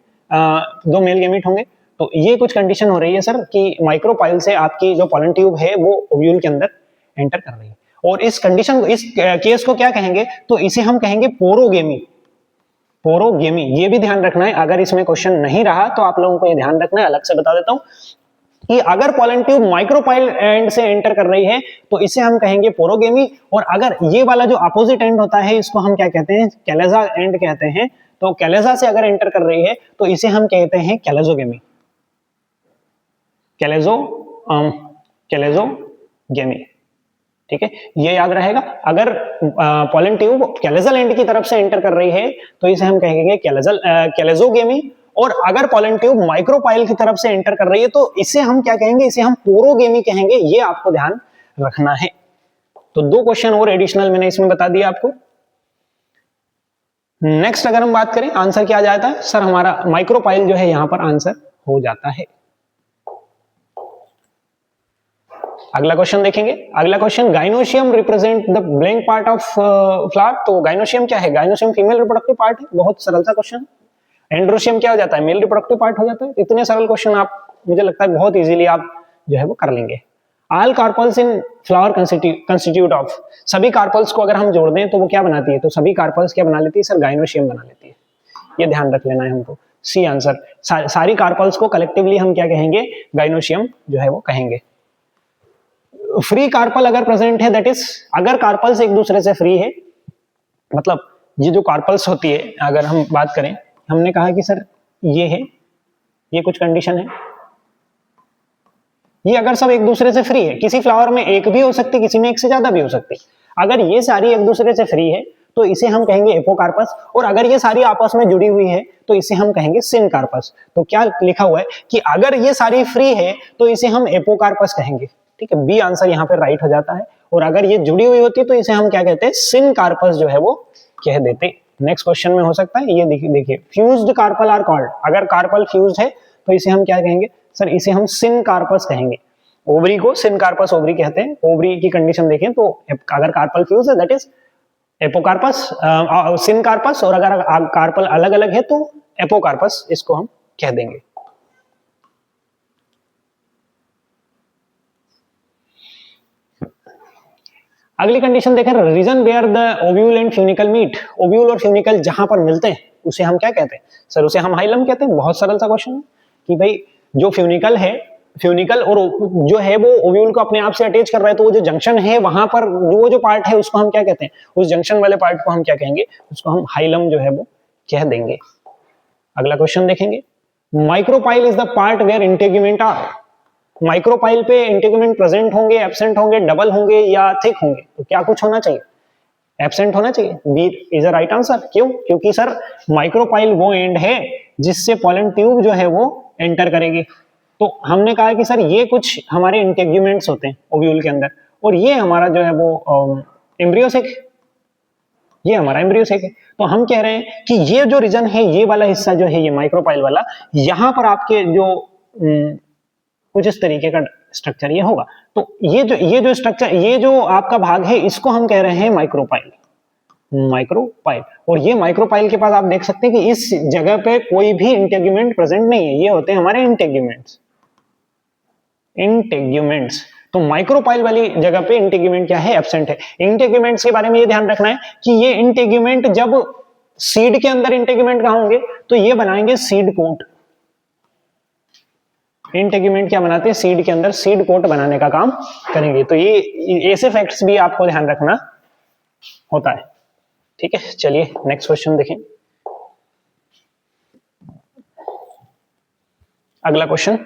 दो मेल गैमेट होंगे। तो ये कुछ कंडीशन हो रही है सर कि माइक्रोपाइल से आपकी जो पॉलन ट्यूब है वो ओव्यूल के अंदर एंटर कर रही है। और इस कंडीशन को, इस केस को क्या कहेंगे, तो इसे हम कहेंगे पोरोगेमी। पोरोगेमी, ये भी ध्यान रखना है। अगर इसमें क्वेश्चन नहीं रहा तो आप लोगों को ये ध्यान रखना है। अलग से बता देता हूं कि अगर पोलन ट्यूब माइक्रोपाइल एंड से एंटर कर रही है तो इसे हम कहेंगे पोरोगेमी, और अगर ये वाला जो अपोजिट एंड होता है इसको हम क्या कहते हैं, कैलेजा एंड कहते हैं। तो कैलेजा से अगर एंटर कर रही है तो इसे हम कहते हैं कैलेजोगेमी, कैलेजोगेमी। ठीक है, ये याद रहेगा। अगर पोलन ट्यूब कैलेजल एंड की तरफ से एंटर कर रही है तो इसे हम कहेंगे कैलेजोगेमी, और अगर पोलन ट्यूब माइक्रोपाइल की तरफ से एंटर कर रही है तो इसे हम क्या कहेंगे, इसे हम पोरोगेमी कहेंगे। ये आपको ध्यान रखना है। तो 2 क्वेश्चन और एडिशनल मैंने इसमें बता दिया आपको। नेक्स्ट अगर हम बात करें आंसर क्या आ जाता है, सर हमारा माइक्रोपाइल जो है यहां पर आंसर हो जाता है। अगला क्वेश्चन देखेंगे। अगला question, gynoecium represent the blank part of flower. तो गाइनोशियम क्या है, गाइनोशियम फीमेल रिप्रोडक्टिव पार्ट है, बहुत सरल सा क्वेश्चन। एंड्रोशियम क्या हो जाता है, मेल रिप्रोडक्टिव पार्ट हो जाता है। इतने सरल क्वेश्चन आप, मुझे लगता है बहुत इजीली आप जो है वो कर लेंगे। All carpels in flower constitute of, सभी कार्पल्स को अगर हम जोड़ दें तो वो क्या बनाती है, तो सभी कार्पल्स क्या बना लेती है सर, गाइनोशियम बना लेती है। ये ध्यान रख लेना है हमको। सी आंसर, सारी कार्पल्स को कलेक्टिवली हम क्या कहेंगे, गाइनोशियम जो है वो कहेंगे। फ्री कार्पल अगर प्रेजेंट है, दैट इज अगर कार्पल्स एक दूसरे से फ्री है, मतलब ये जो कार्पल्स होती है, अगर हम बात करें, हमने कहा कि सर ये है, ये कुछ कंडीशन है, ये अगर सब एक दूसरे से फ्री है, किसी फ्लावर में एक भी हो सकती, किसी में एक से ज्यादा भी हो सकती, अगर ये सारी एक दूसरे से फ्री है तो इसे हम कहेंगे एपोकार्पस, और अगर ये सारी आपस में जुड़ी हुई है तो इसे हम कहेंगे सिनकार्पस। तो क्या लिखा हुआ है कि अगर ये सारी फ्री है तो इसे हम एपोकार्पस कहेंगे। ठीक है, बी आंसर यहाँ पे राइट हो जाता है। और अगर ये जुड़ी हुई होती है तो इसे हम क्या कहते हैं, सिनकार्पस जो है वो कह देते। नेक्स्ट क्वेश्चन में हो सकता है, ये देखिए, फ्यूज्ड कार्पल आर कॉल्ड, अगर कार्पल फ्यूज्ड है तो इसे हम क्या कहेंगे सर, इसे हम सिनकार्पस कहेंगे। ओवरी को सिनकार्पस ओवरी कहते हैं। ओवरी की कंडीशन देखें तो अगर कार्पल फ्यूज है दैट इज एपोकार्पस, सिनकार्पस, और अगर कार्पल अलग अलग है तो एपोकार्पस इसको हम कह देंगे। अगली कंडीशन देखें, region where the ovule and funicle meet, ovule और फ्यूनिकल जहां पर मिलते हैं उसे हम क्या कहते हैं सर, उसे हम हाइलम कहते हैं। बहुत सरल सा क्वेश्चन है कि भाई जो फ्यूनिकल है, फ्यूनिकल और जो है वो ओव्यूल को अपने आप से अटैच कर रहा है, तो वो जो जंक्शन है वहां पर वो जो पार्ट है उसको हम क्या कहते हैं, उस जंक्शन वाले पार्ट को हम क्या कहेंगे, उसको हम हाइलम जो है वो कह देंगे। अगला क्वेश्चन देखेंगे, micropyle is the part where integument are, micropyle पे इंटेग्यूमेंट प्रेजेंट होंगे, एब्सेंट होंगे, डबल होंगे या थिक होंगे, तो क्या कुछ होना चाहिए, एब्सेंट होना चाहिए। B is the right answer. क्यों, क्योंकि सर माइक्रोपाइल वो एंड है जिससे पोलन ट्यूब जो है वो एंटर करेगी। तो हमने कहा कि सर ये कुछ हमारे इंटेग्यूमेंट्स होते हैं ओव्यूल के अंदर, और ये हमारा जो है वो एम्ब्रियोसेक, ये हमारा एम्ब्रियोसेक है। तो हम कह रहे हैं कि ये जो रीजन है, ये वाला हिस्सा जो है, ये माइक्रोपाइल वाला, यहाँ पर आपके जो कुछ इस तरीके का स्ट्रक्चर ये होगा। तो ये जो स्ट्रक्चर, ये जो आपका भाग है, इसको हम कह रहे हैं माइक्रोपाइल, माइक्रोपाइल। और ये माइक्रोपाइल के पास आप देख सकते हैं कि इस जगह पे कोई भी इंटेग्यूमेंट प्रेजेंट नहीं है, ये होते हैं हमारे इंटेग्यूमेंट्स, इंटेग्यूमेंट्स। तो माइक्रोपाइल वाली जगह पे इंटेग्यूमेंट क्या है, एब्सेंट है। इंटेग्यूमेंट्स के बारे में ये ध्यान रखना है कि ये इंटेग्यूमेंट जब सीड के अंदर इंटेग्यूमेंट कहां होंगे, तो ये बनाएंगे सीड कोट। इंटेग्यूमेंट क्या बनाते हैं, सीड के अंदर सीड कोट बनाने का काम करेंगे। तो ये ऐसे फैक्ट्स भी आपको ध्यान रखना होता है। ठीक है, चलिए नेक्स्ट क्वेश्चन देखें। अगला question,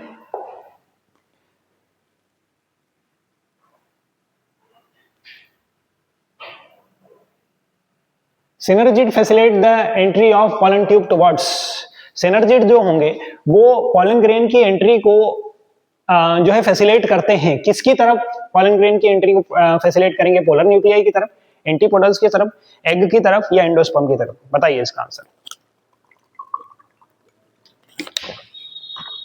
synergid facilitate the entry of pollen tube towards, synergid जो होंगे वो पोलन ग्रेन की एंट्री को जो है फैसिलिटेट करते हैं। किसकी तरफ पोलन ग्रेन की एंट्री को फैसिलिटेट करेंगे, पोलर न्यूक्लियाई की तरफ, एंटीपोडल्स की तरफ, एग की तरफ, या एंडोस्पर्म की तरफ? बताइए इसका आंसर।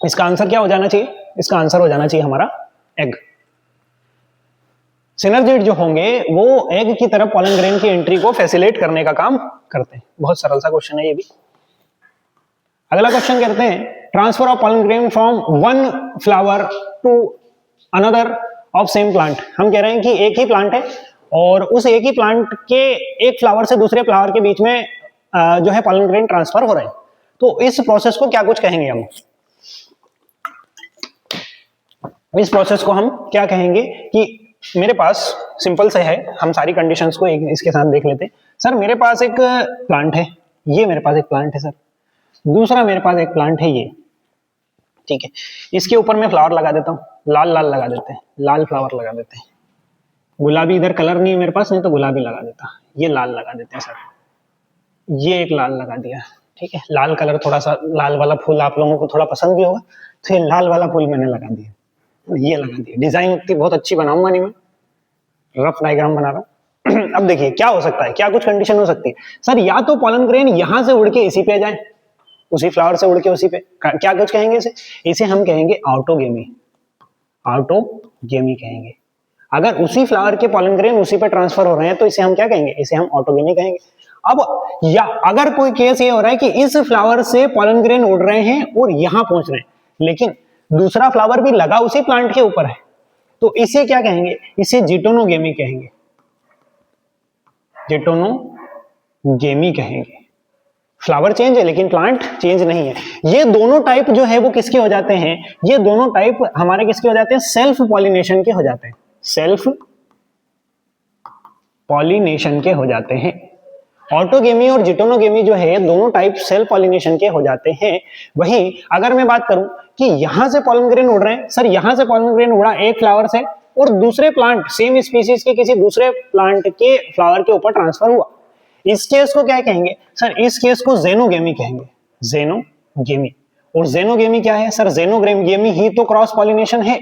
इसका आंसर क्या हो जाना चाहिए, इसका आंसर हो जाना चाहिए हमारा एग। सिनर्जिड जो होंगे वो एग की तरफ पोलन ग्रेन की एंट्री को फैसिलिटेट करने का काम करते हैं। बहुत सरल सा क्वेश्चन है ये भी। अगला क्वेश्चन कहते हैं, transfer of pollen grain from one flower to another of same plant. हम कह रहे हैं कि एक ही प्लांट है और उस एक ही प्लांट के एक फ्लावर से दूसरे फ्लावर के बीच में जो है पॉलन ग्रेन ट्रांसफर हो रहे हैं। तो इस प्रोसेस को क्या कुछ कहेंगे हम, इस प्रोसेस को हम क्या कहेंगे कि मेरे पास सिंपल से है, हम सारी कंडीशंस को एक इसके साथ देख लेते हैं। सर मेरे पास एक प्लांट है, ये मेरे पास एक प्लांट है सर, दूसरा मेरे पास एक प्लांट है ये, ठीक है। इसके ऊपर मैं फ्लावर लगा देता हूँ, लाल लाल लगा देते हैं, लाल फ्लावर लगा देते हैं। गुलाबी इधर कलर नहीं है मेरे पास, नहीं तो गुलाबी लगा देता, ये लाल लगा देते हैं सर, ये एक लाल लगा दिया, ठीक है। लाल कलर थोड़ा सा, लाल वाला फूल आप लोगों को थोड़ा पसंद भी होगा, तो ये लाल वाला फूल मैंने लगा दिया, ये लगा दिया। डिजाइन उतनी बहुत अच्छी बनाऊंगा नहीं मैं, रफ डायग्राम बना रहा हूं। अब देखिए क्या हो सकता है, क्या कुछ कंडीशन हो सकती है सर, या तो पॉलन ग्रेन यहां से उड़ के इसी पे जाए, उसी फ्लावर से उड़ के उसी पे, क्या कुछ कहेंगे इसे, इसे हम कहेंगे ऑटोगेमी, ऑटोगेमी कहेंगे। अगर उसी फ्लावर के पॉलन ग्रेन उसी पे ट्रांसफर हो रहे हैं तो इसे हम क्या कहेंगे, इसे हम ऑटोगेमी कहेंगे। अब या अगर कोई केस ये हो रहा है कि इस फ्लावर से पॉलन ग्रेन उड़ रहे हैं और यहां पहुंच रहे हैं, लेकिन दूसरा फ्लावर भी लगा उसी प्लांट के ऊपर है, तो इसे क्या कहेंगे, इसे जिटोनोगेमी कहेंगे, जिटोनोगेमी कहेंगे। फ्लावर चेंज है लेकिन प्लांट चेंज नहीं है। ये दोनों टाइप जो है वो किसके हो जाते हैं, ये दोनों टाइप हमारे किसके हो जाते हैं, सेल्फ पॉलिनेशन के हो जाते हैं, सेल्फ पॉलिनेशन के हो जाते हैं। ऑटोगेमी और जिटोनोगेमी जो है दोनों टाइप सेल्फ पॉलिनेशन के हो जाते हैं। वहीं अगर मैं बात करूं कि यहां से पॉलन ग्रेन उड़ रहे हैं, सर यहां से पॉलन ग्रेन उड़ा एक फ्लावर से और दूसरे प्लांट सेम स्पीसीज के किसी दूसरे प्लांट के फ्लावर के ऊपर ट्रांसफर हुआ, इस केस को क्या कहेंगे सर, इस केस को जेनोगेमी कहेंगे, जेनोगेमी। और जेनोगेमी क्या है सर, जेनोगेमी ही तो क्रॉस पॉलिनेशन है,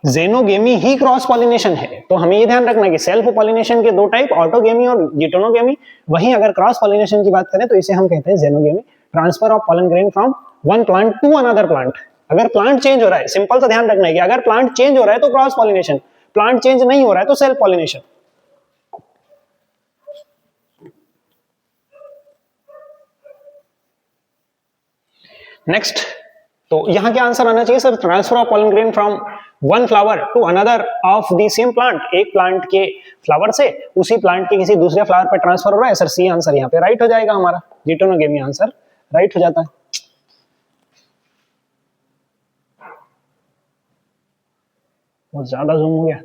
जेनोगेमी ही क्रॉस पॉलिनेशन है। तो हमें ये ध्यान रखना है कि सेल्फ पॉलिनेशन के दो टाइप, ऑटोगेमी और जिटोनोगेमी। वहीं अगर क्रॉस पॉलिनेशन की बात करें तो इसे हम कहते हैं xenogamy, transfer of pollen grain from one plant to another plant. अगर प्लांट चेंज हो रहा है, सिंपल सा ध्यान रखना है कि अगर प्लांट चेंज हो रहा है तो क्रॉस पॉलिनेशन, प्लांट चेंज नहीं हो रहा है तो सेल्फ पॉलिनेशन। नेक्स्ट, तो यहां क्या आंसर आना चाहिए sir, transfer of pollen grain from one flower to another of the same plant, एक प्लांट के फ्लावर से उसी प्लांट के किसी दूसरे फ्लावर पर ट्रांसफर हो रहा है। सर सी आंसर यहां पे राइट हो जाएगा हमारा, जिटोनोगेमी आंसर राइट हो जाता है। बहुत ज्यादा जूम हो गया,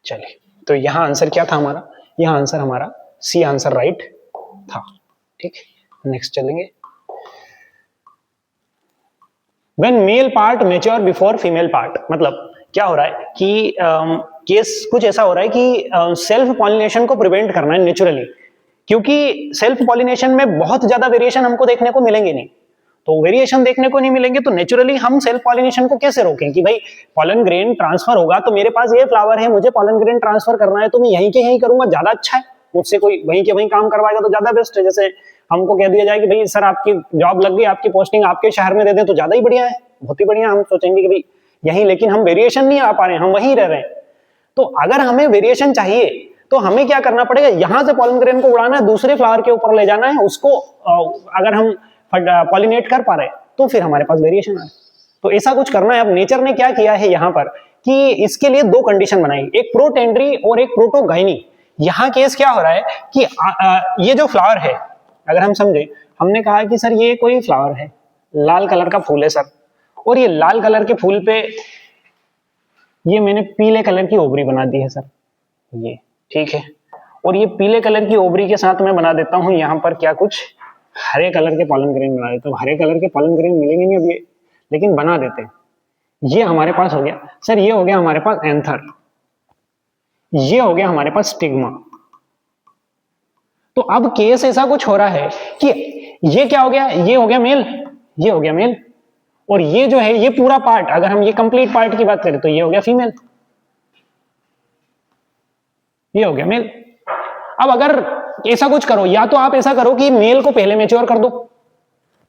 चलिए। तो यहां आंसर क्या था हमारा, यहां आंसर हमारा सी आंसर राइट था, ठीक है। नेक्स्ट चलेंगे, when male part mature before female part, मतलब क्या हो रहा है कि केस कुछ ऐसा हो रहा है कि सेल्फ पॉलिनेशन को प्रिवेंट करना है नेचुरली, क्योंकि सेल्फ पॉलिनेशन में बहुत ज्यादा वेरिएशन हमको देखने को मिलेंगे नहीं, तो वेरिएशन देखने को नहीं मिलेंगे तो नेचुरली हम सेल्फ पॉलिनेशन को कैसे रोकें कि भाई पॉलन ग्रेन ट्रांसफर होगा तो मेरे पास ये फ्लावर है, मुझे पॉलन ग्रेन ट्रांसफर करना है तो मैं यहीं के यहीं करूंगा, ज्यादा अच्छा है, मुझसे कोई वहीं के वहीं काम करवाएगा तो ज्यादा बेस्ट है। जैसे हमको कह दिया जाए कि भाई सर आपकी जॉब लग गई, आपकी पोस्टिंग आपके शहर में दे दें तो ज्यादा ही बढ़िया है, बहुत ही बढ़िया, हम सोचेंगे कि भाई यहीं, लेकिन हम वेरिएशन नहीं आ पा रहे हैं, हम वहीं रह रहे हैं। तो अगर हमें वेरिएशन चाहिए तो हमें क्या करना पड़ेगा, यहां से पॉलन ग्रेन को उड़ाना है, दूसरे फ्लावर के ऊपर ले जाना है उसको, अगर हम पॉलिनेट कर पा रहे तो फिर हमारे पास वेरिएशन आए। तो ऐसा कुछ करना है। अब नेचर ने क्या किया है यहाँ पर कि इसके लिए दो कंडीशन बनाई, एक प्रोटेंड्री और एक प्रोटोगाइनी। यहाँ केस क्या हो रहा है कि ये जो फ्लावर है, अगर हम समझे, हमने कहा कि सर ये कोई फ्लावर है, लाल कलर का फूल है सर, और ये लाल कलर के फूल पे ये मैंने पीले कलर की ओवरी बना दी है सर, ये ठीक है, और ये पीले कलर की ओवरी के साथ मैं बना देता हूं यहाँ पर क्या कुछ हरे कलर के पॉलन ग्रेन बना देता हूँ। हरे कलर के पॉलन ग्रेन मिलेंगे नहीं अब ये, लेकिन बना देते हैं। ये हमारे पास हो गया सर, ये हो गया हमारे पास एंथर, ये हो गया हमारे पास स्टिग्मा। तो अब केस ऐसा कुछ हो रहा है कि ये क्या हो गया, ये हो गया मेल, ये हो गया मेल, और ये जो है ये पूरा पार्ट, अगर हम ये कंप्लीट पार्ट की बात करें तो ये हो गया फीमेल, ये हो गया मेल। अब अगर ऐसा कुछ करो, या तो आप ऐसा करो कि मेल को पहले मैच्योर कर दो,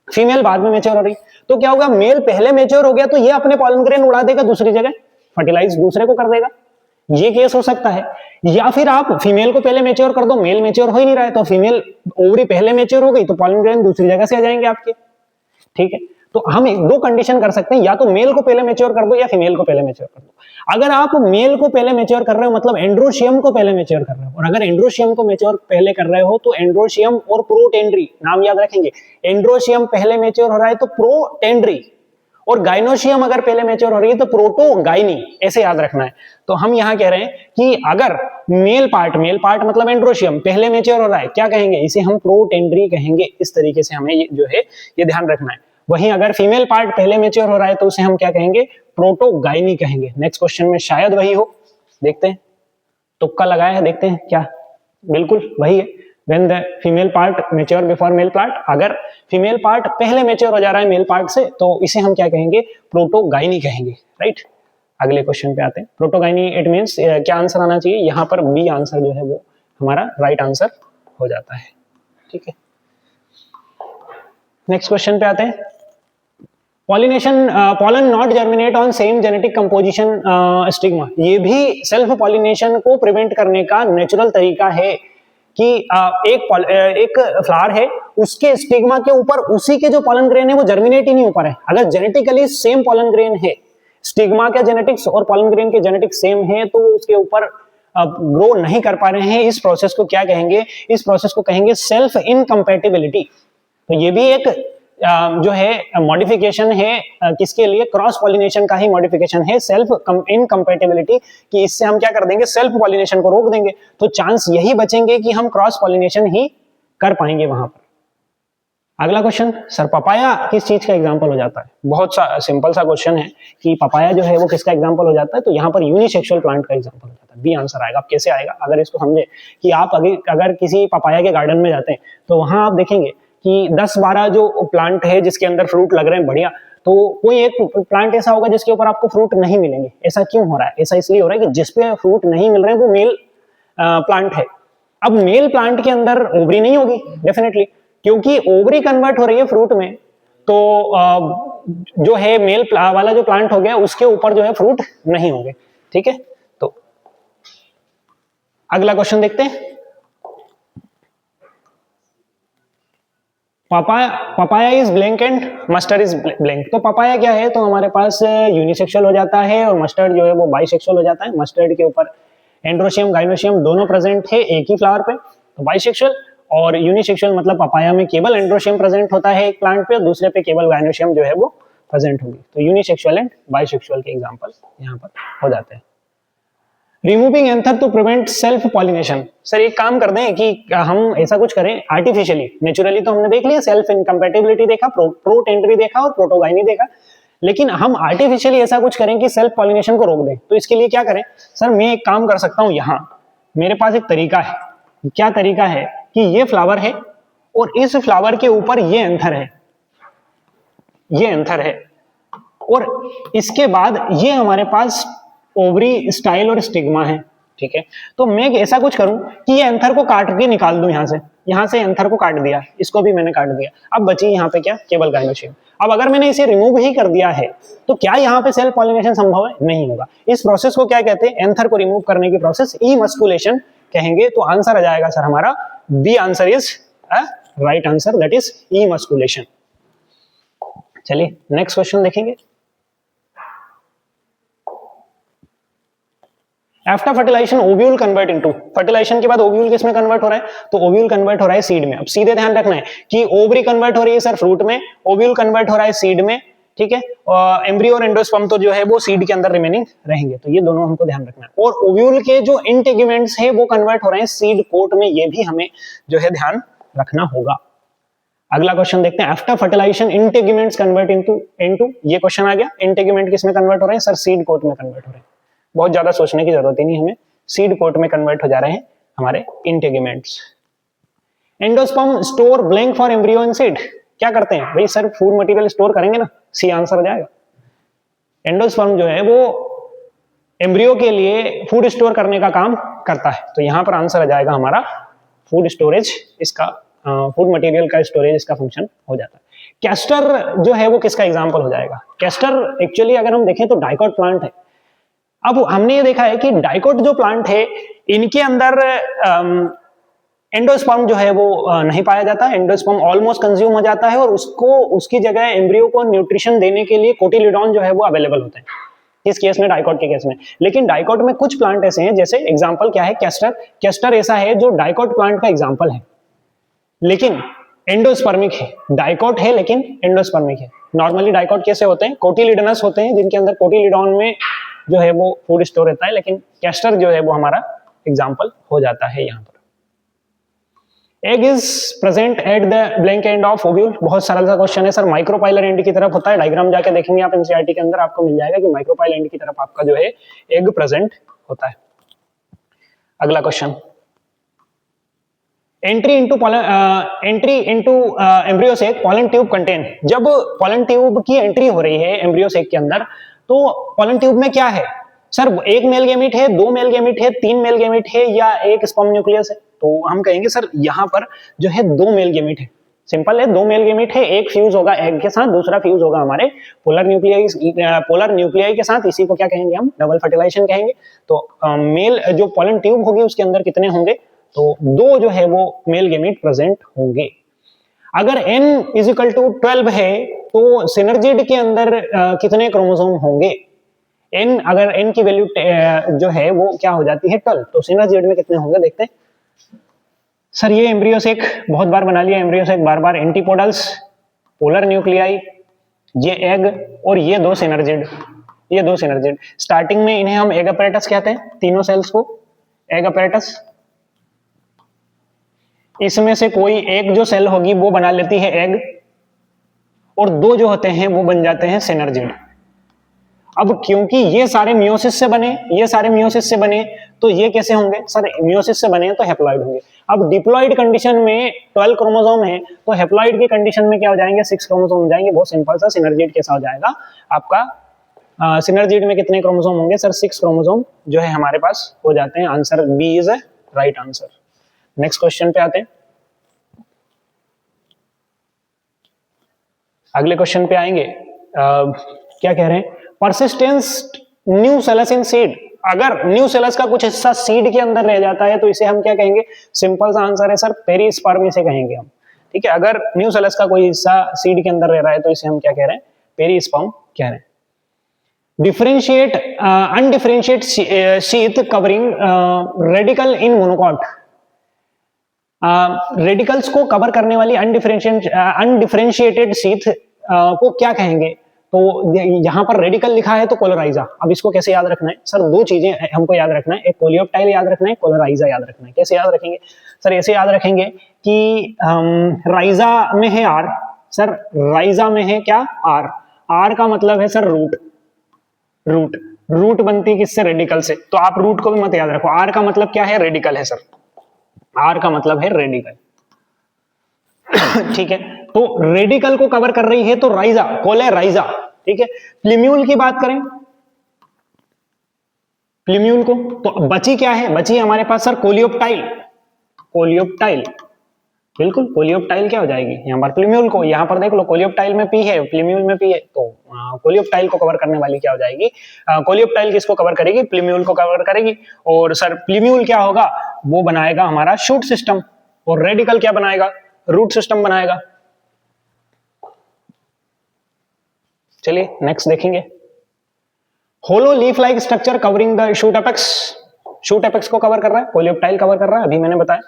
फीमेल बाद में मैच्योर हो रही, तो क्या होगा, मेल पहले मैच्योर हो गया तो ये अपने पॉलन ग्रेन उड़ा देगा दूसरी जगह, फर्टिलाइज दूसरे को कर देगा, ये केस हो सकता है। या फिर आप फीमेल को पहले मैच्योर कर दो, मेल मैच्योर हो ही नहीं रहा है, तो फीमेल ओवरी पहले मैच्योर हो गई तो पॉलन ग्रेन दूसरी जगह से आ जाएंगे आपके, ठीक है। तो हम दो कंडीशन कर सकते हैं, या तो मेल को पहले मैच्योर कर दो या फीमेल को पहले मैच्योर कर दो। अगर आप मेल को पहले मैच्योर कर रहे हो मतलब एंड्रोशियम को पहले मैच्योर कर रहे हो, और अगर एंड्रोशियम को मैच्योर पहले कर रहे हो तो एंड्रोशियम और प्रोटेंड्री नाम याद रखेंगे। एंड्रोशियम पहले मैच्योर हो रहा है तो प्रोटेंड्री, और गाइनोशियम अगर पहले मैच्योर हो रही है तो प्रोटोगाइनी, ऐसे याद रखना है। तो हम यहां कह रहे हैं कि अगर मेल पार्ट मतलब एंड्रोशियम पहले मैच्योर हो रहा है, क्या कहेंगे, इसे हम प्रोटेंड्री कहेंगे। इस तरीके से हमें जो है ये ध्यान रखना है। वहीं अगर फीमेल पार्ट पहले मैच्योर हो रहा है तो उसे हम क्या कहेंगे, प्रोटोगाइनी कहेंगे। नेक्स्ट क्वेश्चन में शायद वही हो, देखते हैं, तुक्का लगाया है, देखते हैं क्या, बिल्कुल वही है। When the female part mature before male part, अगर फीमेल पार्ट पहले मैच्योर हो जा रहा है मेल पार्ट से तो इसे हम क्या कहेंगे, प्रोटोगाइनी कहेंगे, राइट। अगले क्वेश्चन पे आते हैं। प्रोटोगाइनी इट मींस क्या आंसर आना चाहिए, यहाँ पर बी आंसर जो है वो हमारा राइट आंसर हो जाता है, ठीक है। नेक्स्ट क्वेश्चन पे आते हैं। Pollination, pollen not germinate on same genetic composition stigma, ये भी सेल्फ पॉलिनेशन को प्रिवेंट करने का नेचुरल तरीका है कि एक फ्लावर है, उसके स्टिग्मा के ऊपर उसी के जो पॉलन ग्रेन है वो जर्मिनेट ही नहीं हो पा रहे हैं। अगर जेनेटिकली सेम पॉलन ग्रेन है, स्टिग्मा के जेनेटिक्स और पॉलन ग्रेन के जेनेटिक्स सेम है, तो उसके ऊपर ग्रो नहीं कर पा रहे हैं। इस प्रोसेस को क्या कहेंगे, इस प्रोसेस को कहेंगे सेल्फ इनकम्पैटिबिलिटी। तो ये भी एक जो है मॉडिफिकेशन है, किसके लिए, क्रॉस पॉलिनेशन का ही मॉडिफिकेशन है, सेल्फ इनकम्पैटिबिलिटी, कि इससे हम क्या कर देंगे, सेल्फ पॉलिनेशन को रोक देंगे। तो चांस यही बचेंगे कि हम क्रॉस पॉलिनेशन ही कर पाएंगे वहां पर। अगला क्वेश्चन, सर पपाया किस चीज का एग्जांपल हो जाता है। बहुत सिंपल सा क्वेश्चन है कि पपाया जो है वो किसका एग्जांपल हो जाता है, तो यहाँ पर यूनिसेक्सुअल प्लांट का एग्जांपल हो जाता है। बी आंसर आएगा। अब कैसे आएगा, अगर इसको समझे कि आप अगर किसी पपाया के गार्डन में जाते हैं तो वहां आप देखेंगे कि 10-12 जो प्लांट है जिसके अंदर फ्रूट लग रहे हैं बढ़िया, तो कोई एक प्लांट ऐसा होगा जिसके ऊपर आपको फ्रूट नहीं मिलेंगे। ऐसा क्यों हो रहा है, ऐसा इसलिए हो रहा है कि जिसपे फ्रूट नहीं मिल रहे हैं वो मेल प्लांट है। अब मेल प्लांट के अंदर ओवरी नहीं होगी डेफिनेटली, क्योंकि ओवरी कन्वर्ट हो रही है फ्रूट में, तो जो है मेल वाला जो प्लांट हो गया उसके ऊपर जो है फ्रूट नहीं होंगे, ठीक है। तो अगला क्वेश्चन देखते हैं। Papaya is blank and mustard is blank. तो पपाया क्या है, तो हमारे पास यूनिसेक्सुअल हो जाता है, और मस्टर्ड जो है वो बाइसेक्सुअल हो जाता है। मस्टर्ड के ऊपर एंड्रोशियम गाइनोशियम दोनों प्रेजेंट है एक ही फ्लावर पे, तो बाइसेक्सुअल। और यूनिसेक्सुअल मतलब पपाया में केवल एंड्रोशियम प्रेजेंट होता है एक प्लांट पे, और दूसरे पे केवल गाइनोशियम जो है वो प्रेजेंट होगी। तो यूनिसेक्सुअल एंड बाइसेक्सुअल के एग्जाम्पल यहाँ पर हो जाते हैं। Removing anther to prevent self pollination. Sir एक काम कर दें कि हम ऐसा कुछ करें आर्टिफिशियली, नेचुरली तो हमने देख लिया, सेल्फ इनकम्पैटिबिलिटी देखा, प्रोटेंड्री देखा और प्रोटोगाइनी देखा, लेकिन हम आर्टिफिशियली ऐसा कुछ करें कि सेल्फ पॉलिनेशन को रोक दें। तो इसके लिए क्या करें, सर मैं एक काम कर सकता हूं, यहाँ मेरे पास एक तरीका है। क्या तरीका है कि ये फ्लावर है और इस फ्लावर के ऊपर ये एंथर है, ये एंथर है, और इसके बाद ये हमारे पास ओवरी स्टाइल और स्टिग्मा है, ठीक है। तो मैं ऐसा कुछ करूं कि ये एंथर को काट के निकाल दूं, यहां से एंथर को काट दिया, इसको भी मैंने काट दिया। अब बची यहाँ पे क्या, केवल गाइनोशियम। अब अगर मैंने इसे रिमूव ही कर दिया है तो क्या यहाँ पे सेल्फ पॉलिनेशन संभव है, नहीं होगा। इस प्रोसेस को क्या कहते हैं, एंथर को रिमूव करने की प्रोसेस इमस्कुलेशन कहेंगे। तो आंसर आ जाएगा सर हमारा B answer is right answer, that is emasculation. चलिए नेक्स्ट क्वेश्चन देखेंगे। After fertilisation ovule convert into, fertilisation के बाद ओव्यूल किसमें कन्वर्ट हो रहा है, तो ओव्यूल कन्वर्ट हो रहा है सीड में। अब सीधे ध्यान रखना है कि ओवरी कन्वर्ट हो रही है सर फ्रूट में, ओव्यूल कन्वर्ट हो रहा है सीड में, ठीक है। एम्ब्रियो और एंडोस्पर्म तो जो है वो सीड के अंदर रिमेनिंग रहेंगे, तो ये दोनों हमको ध्यान रखना है। और ओव्यूल के जो इंटेग्यूमेंट्स है वो कन्वर्ट हो रहे हैं सीड कोट में, ये भी हमें जो है ध्यान रखना होगा। अगला क्वेश्चन देखते हैं। After fertilisation integuments convert into, ये क्वेश्चन आ गया। इंटेग्यूमेंट किसमें कन्वर्ट हो रहे हैं सर, सीड कोट में कन्वर्ट हो रहे हैं। बहुत ज्यादा सोचने की जरूरत ही नहीं हमें, सीड कोट में कन्वर्ट हो जा रहे हैं हमारे integuments. Endosperm store blank for embryo and seed, क्या करते हैं भाई सर, फूड मटेरियल स्टोर करेंगे ना, सी आंसर आ जाएगा। एंडोस्पर्म जो है वो एम्ब्रियो के लिए फूड स्टोर करने का काम करता है, तो यहां पर आंसर आ जाएगा हमारा फूड स्टोरेज, इसका फूड मटेरियल का स्टोरेज इसका फंक्शन हो जाता है। कैस्टर जो है वो किसका एग्जांपल हो जाएगा, कैस्टर एक्चुअली अगर हम देखें तो डाइकॉट प्लांट है। अब हमने ये देखा है कि डाइकोट जो प्लांट है इनके अंदर एंडोस्पर्म जो है वो नहीं पाया जाता। एंडोस्पर्म ऑलमोस्ट कंज्यूम हो जाता है और उसकी जगह एम्ब्रियो को न्यूट्रिशन देने के लिए कोटिलिडॉन जो है वो अवेलेबल होते हैं, इस केस में, डाइकोट के केस में। लेकिन डाइकोट में कुछ प्लांट ऐसे हैं, जैसे एग्जांपल क्या है, कैस्टर ऐसा है जो डाइकोट प्लांट का एग्जांपल है, लेकिन एंडोस्पर्मिक है। डाइकोट है लेकिन एंडोस्पर्मिक है। नॉर्मली डाइकोट कैसे होते हैं, कोटिलिडनस होते हैं, जिनके अंदर कोटिलिडॉन में जो है वो फूड स्टोर रहता है, लेकिन कैस्टर जो है वो हमारा एग्जांपल हो जाता है यहाँ पर। Egg is present at the blank end of ovule. बहुत सरल सा क्वेश्चन है सर, माइक्रोपाइलर एंड की तरफ होता है। डायग्राम जाके देखेंगे आप एनसीईआरटी के अंदर, आपको मिल जाएगा कि माइक्रोपाइलर एंड की तरफ आपका जो है एग प्रेजेंट होता है। अगला question, entry into embryo sac pollen tube contain. जब पॉलन ट्यूब की एंट्री हो रही है एम्ब्रियो सेक के अंदर, तो पॉलन ट्यूब में क्या है सर, एक मेल गैमीट है, दो मेल गैमीट है, तीन मेल गैमीट है, या एक स्पर्म न्यूक्लियस है? तो हम कहेंगे सर यहाँ पर जो है दो मेल गैमीट है। सिंपल है, दो मेल गैमीट है, एक फ्यूज होगा एग के साथ, दूसरा फ्यूज होगा हमारे पोलर न्यूक्लियाई के साथ। इसी को क्या कहेंगे हम, डबल फर्टिलाइजेशन कहेंगे। तो मेल जो पॉलन ट्यूब होगी उसके अंदर कितने होंगे, तो दो जो है वो मेल गैमीट प्रेजेंट होंगे। अगर n इज इक्वल टू 12 है तो सिनर्जिड के अंदर कितने क्रोमोसोम होंगे? n, अगर n की वैल्यू जो है वो क्या हो जाती है 12, तो सिनर्जिड में कितने होंगे देखते हैं। सर ये एम्ब्रियो सेक बहुत बार बना लिया, एम्ब्रियो सेक बार बार, एंटीपोडल्स, पोलर न्यूक्लियाई, ये एग, और ये दो सिनर्जिड, ये दो सिनर्जिड। स्टार्टिंग में इन्हें हम एग अपैरेटस कहते हैं, तीनों सेल्स को एग अपैरेटस। इसमें से कोई एक जो सेल होगी वो बना लेती है एग, और दो जो होते हैं वो बन जाते हैं सिनर्जिड। अब क्योंकि ये सारे मियोसिस से बने, ये सारे मियोसिस से बने, तो ये कैसे होंगे सर, मियोसिस से बने तो हैप्लॉइड होंगे। अब डिप्लॉइड कंडीशन में 12 क्रोमोसोम है, तो हैप्लॉइड की कंडीशन में क्या हो जाएंगे, 6 क्रोमोसोम हो जाएंगे। बहुत सिंपल सा, सिनर्जिड कैसा हो जाएगा आपका, सिनर्जिड में कितने क्रोमोसोम होंगे सर, 6 क्रोमोसोम जो है हमारे पास हो जाते हैं। Answer B is a right answer. Next question पे आते हैं, अगले क्वेश्चन पे आएंगे। क्या कह रहे हैं, परसिस्टेंस न्यू सेलस इन सीड। अगर न्यू सेलस का कुछ हिस्सा सीड के अंदर रह जाता है तो इसे हम क्या कहेंगे, सिंपल सा आंसर है सर, पेरिस्पर्मी से कहेंगे हम। ठीक है, अगर न्यू सेलस का कोई हिस्सा सीड के अंदर रह रहा है तो इसे हम क्या कह रहे हैं, पेरिस्पर्म कह रहे हैं। Differentiate undifferentiate sheath covering radicle in monocot. Radicles को कवर करने वाली अनडिफरेंशिएटेड शीथ को क्या कहेंगे? तो यहां पर रेडिकल लिखा है तो कोलोराइजा। अब इसको कैसे याद रखना है सर, दो चीजें हमको याद रखना है, एक कोलियोप्टाइल याद रखना है, कोलोराइजा याद रखना है। कैसे याद रखेंगे सर, ऐसे याद रखेंगे कि राइजा में है आर, सर राइजा में है क्या, आर। आर का मतलब है सर रूट, रूट बनती है किससे, रेडिकल से। तो आप रूट को भी मत याद रखो, आर का मतलब क्या है, रेडिकल है सर, आर का मतलब है रेडिकल। ठीक है, तो रेडिकल को कवर कर रही है तो राइजा, कोलेराइजा। ठीक है, प्लीम्यूल की बात करें, प्लीम्यूल को, तो बची क्या है, बची हमारे पास सर कोलियोप्टाइल। कोलियोप्टाइल, बिल्कुल कोलियोप्टाइल क्या हो जाएगी यहाँ पर, प्लीम्यूल को। यहाँ पर देख लो, कोलियोप्टाइल में पी है, प्लीम्यूल में पी है, तो कोलियोप्टाइल को कवर करने वाली क्या हो जाएगी, कोलियोप्टाइल किसको कवर करेगी, प्लीम्यूल को कवर करेगी। और सर प्लीम्यूल क्या होगा, वो बनाएगा हमारा शूट सिस्टम, और रेडिकल क्या बनाएगा, रूट सिस्टम बनाएगा। चलिए नेक्स्ट देखेंगे, hollow leaf like structure covering the shoot apex. Shoot apex को कवर कर रहा है, कोलियोप्टाइल कवर कर रहा है, अभी मैंने बताया।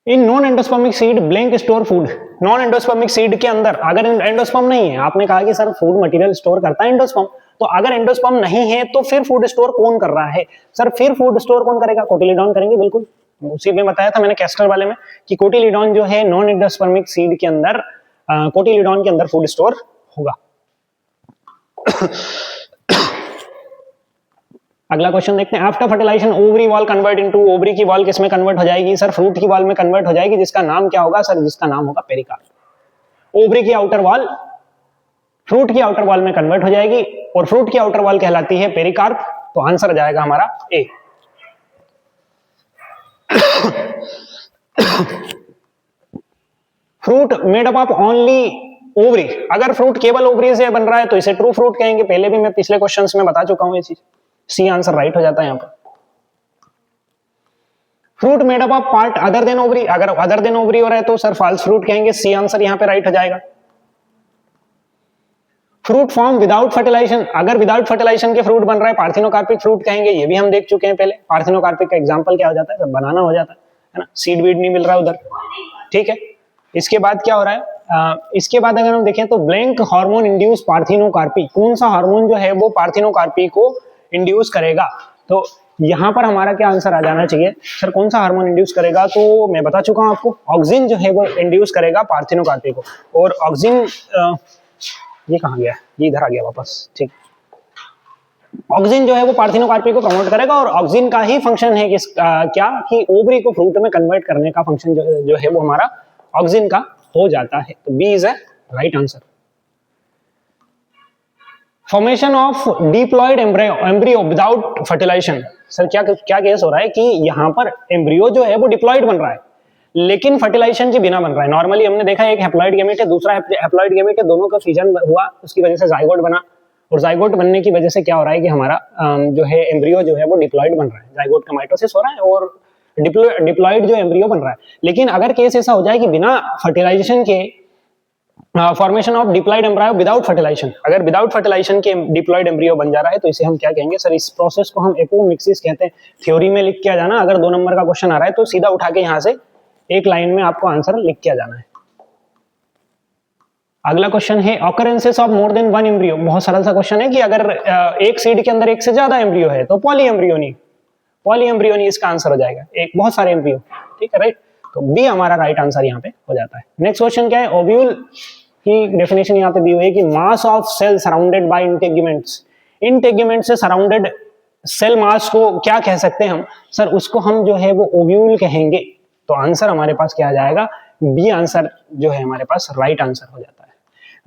In non endospermic seed blank store food. Non endospermic seed के अंदर अगर एंडोस्पर्म नहीं है, आपने कहा कि सर फूड मटेरियल स्टोर करता है एंडोस्पर्म, तो अगर एंडोस्पर्म नहीं है तो फिर फूड स्टोर कौन कर रहा है सर, फिर फूड स्टोर कौन करेगा, कोटिलिडॉन करेंगे। बिल्कुल उसी में बताया था मैंने कैस्टर वाले में कि कोटिलिडॉन जो है नॉन एंडोस्पर्मिक सीड के अंदर, कोटिलिडॉन के अंदर फूड स्टोर होगा। अगला क्वेश्चन देखते हैं, after fertilisation ovary wall convert into, ovary की वॉल किस में कन्वर्ट हो जाएगी सर, फ्रूट की वॉल में कन्वर्ट हो जाएगी, जिसका नाम क्या होगा सर, जिसका नाम होगा पेरिकार्प। ओवरी की आउटर वॉल फ्रूट की आउटर वॉल में कन्वर्ट हो जाएगी, और फ्रूट की आउटर वॉल कहलाती है पेरिकार्प। तो आंसर आ जाएगा हमारा A. Fruit made up of only ovary, अगर फ्रूट केवल ओवरी से बन रहा है तो इसे ट्रू फ्रूट कहेंगे, पहले भी मैं पिछले क्वेश्चंस में बता चुका हूं ये चीज। सी आंसर राइट हो जाता है यहां पर। Fruit made up of part other than ovary, अगर अदर देन ओवरी हो रहा है तो सर फॉल्स फ्रूट कहेंगे, सी आंसर यहां पे राइट हो जाएगा। फ्रूट फॉर्म विदाउट फर्टिलाइजेशन, अगर विदाउट फर्टिलाइजेशन के फ्रूट बन रहा है पार्थिनोकार्पिक फ्रूट कहेंगे, ये भी हम देख चुके हैं पहले। पार्थिनोकार्पिक का एग्जांपल क्या हो जाता है, बनाना हो जाता है ना, सीड वीड नहीं मिल रहा उधर, ठीक है। इसके बाद क्या हो रहा है, इसके बाद अगर हम देखें तो ब्लैंक हार्मोन इंड्यूस पार्थिनोकार्पी, कौन सा हार्मोन जो है वो पार्थिनोकार्पी को इंड्यूस करेगा, तो यहां पर हमारा क्या आंसर आ जाना चाहिए सर, कौन सा हार्मोन इंड्यूस करेगा, तो मैं बता चुका हूं आपको, ऑक्सिन जो है वो इंड्यूस करेगा पार्थिनोकार्पी को। और ऑक्सिन ये कहां गया, ये इधर आ गया वापस, ठीक। ऑक्सिन जो है वो पार्थिनोकार्पी को प्रमोट करेगा, और ऑक्सिन का ही फंक्शन है क्या कि ओवरी को फ्रूट में कन्वर्ट करने का फंक्शन जो है वो हमारा ऑक्सिन का हो जाता है। तो B is a right answer. Formation of diploid embryo without fertilisation, sir क्या क्या केस हो रहा है कि यहाँ पर एम्ब्रियो जो है वो डिप्लॉयड बन रहा है लेकिन फर्टिलाइजेशन के बिना बन रहा है। नॉर्मली हमने देखा है एक हैप्लॉइड गैमेट है, दूसरा हैप्लॉइड गैमेट है, दोनों का फ्यूजन हुआ, उसकी वजह से जाइगोट बना, और जाइगोट बनने की वजह से क्या हो रहा है कि हमारा जो है एम्ब्रियो जो है वो डिप्लॉयड बन रहा है, जाइगोट का माइटोसिस हो रहा है और डिप्लॉयड जो एम्ब्रियो बन रहा है। लेकिन अगर केस ऐसा हो जाए कि बिना फर्टिलाइजेशन के formation of diploid embryo without fertilisation, अगर विदाउट फर्टिलाइजेशन के डिप्लॉयड एम्ब्रियो बन जा रहा है तो इसे हम क्या कहेंगे सर, इस प्रोसेस को हम एपोमिक्सिस कहते हैं। थ्योरी में लिख के आ जाना, अगर 2 नंबर का क्वेश्चन आ रहा है तो सीधा उठा के यहां से एक लाइन में आपको आंसर लिख के आ जाना है। अगला क्वेश्चन है occurrences of more than 1 embryo, बहुत सरल सा क्वेश्चन है कि अगर एक सीड के अंदर एक से ज्यादा एम्ब्रियो है तो पॉलीएम्ब्रियोनी इसका आंसर हो जाएगा, एक बहुत सारे एम्ब्रियो, ठीक है राइट। तो बी हमारा राइट आंसर यहाँ पे हो जाता है। नेक्स्ट क्वेश्चन क्या है, ओव्यूल की डेफिनेशन यहाँ पे दी हुई है कि mass of cell surrounded by integuments, integument से सराउंडेड सेल मास को क्या कह सकते हैं हम सर, उसको हम जो है वो ओव्यूल कहेंगे। तो आंसर हमारे पास क्या आ जाएगा, बी आंसर जो है हमारे पास राइट आंसर हो जाता है।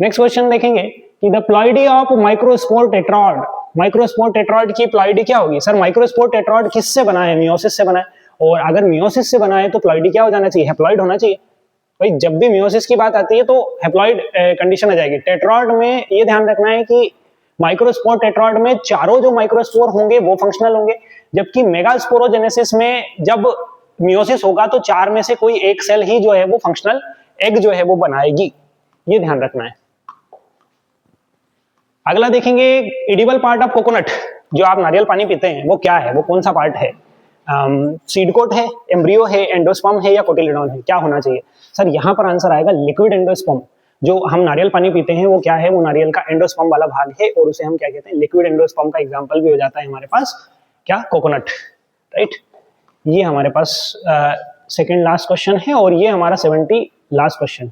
नेक्स्ट क्वेश्चन देखेंगे कि the ploidy of microspore tetrad, microspore tetrad की प्लॉइडी क्या होगी सर, माइक्रोस्पोर टेट्रॉड किससे बना है, मियोसिस से बना है, और अगर मियोसिस से बना है तो प्लॉइडी क्या हो जाना चाहिए, हैप्लॉइड होना चाहिए। भाई जब भी मियोसिस की बात आती है तो हैप्लॉइड कंडीशन आ जाएगी। टेट्रॉड में ये ध्यान रखना है कि माइक्रोस्पोर टेट्रॉड में चारों जो माइक्रोस्पोर होंगे वो फंक्शनल होंगे, जबकि मेगास्पोरोजेनेसिस में जब मियोसिस होगा तो 4 में से कोई एक सेल ही जो है वो फंक्शनल एग जो है वो बनाएगी, ये ध्यान रखना है। अगला देखेंगे एडिबल पार्ट ऑफ कोकोनट, जो आप नारियल पानी पीते हैं वो क्या है, वो कौन सा पार्ट है, सीड कोट है, एम्ब्रियो है, एंडोस्पर्म है या कोटिलिडॉन है, क्या होना चाहिए सर, यहाँ पर आंसर आएगा लिक्विड एंडोस्पर्म। जो हम नारियल पानी पीते हैं वो क्या है, वो नारियल का एंडोस्पर्म वाला भाग है और उसे हम क्या कहते हैं, लिक्विड एंडोस्पर्म का एग्जांपल भी हो जाता है हमारे पास क्या, कोकोनट, राइट। ये हमारे पास सेकंड लास्ट क्वेश्चन है और ये हमारा 70 last question.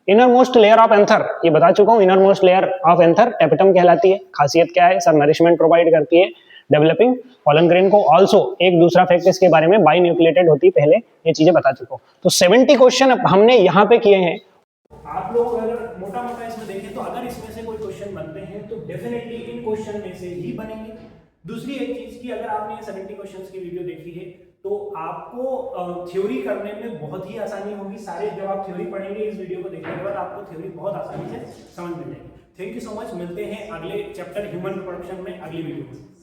Inner most layer of anther, ये बता चुका हूँ, inner most layer of anther tapetum कहलाती है। खासियत क्या है सर, नरिशमेंट प्रोवाइड करती है डेवलपिंग पॉलन ग्रेन को। ऑल्सो एक दूसरा फैक्ट इसके बारे में, बाई न्यूक्लिएटेड होती है, पहले ये चीजें बता चुका हूँ। तो 70 क्वेश्चन हमने यहाँ पे किए हैं। आप लोग अगर मोटा मोटा इसमें देखें तो अगर इसमें से कोई क्वेश्चन बनते हैं तो डेफिनेटली इन क्वेश्चन में से ही बनेंगे। दूसरी एक चीज की, अगर आपने 70 क्वेश्चंस की वीडियो देखी है तो आपको थ्योरी करने में बहुत ही आसानी होगी। सारे जब आप थ्योरी पढ़ेंगे इस वीडियो को देखने के बाद आपको थ्योरी बहुत आसानी से समझ में जाएगी। थैंक यू सो मच, मिलते हैं अगले चैप्टर ह्यूमन रिप्रोडक्शन में अगली वीडियो में।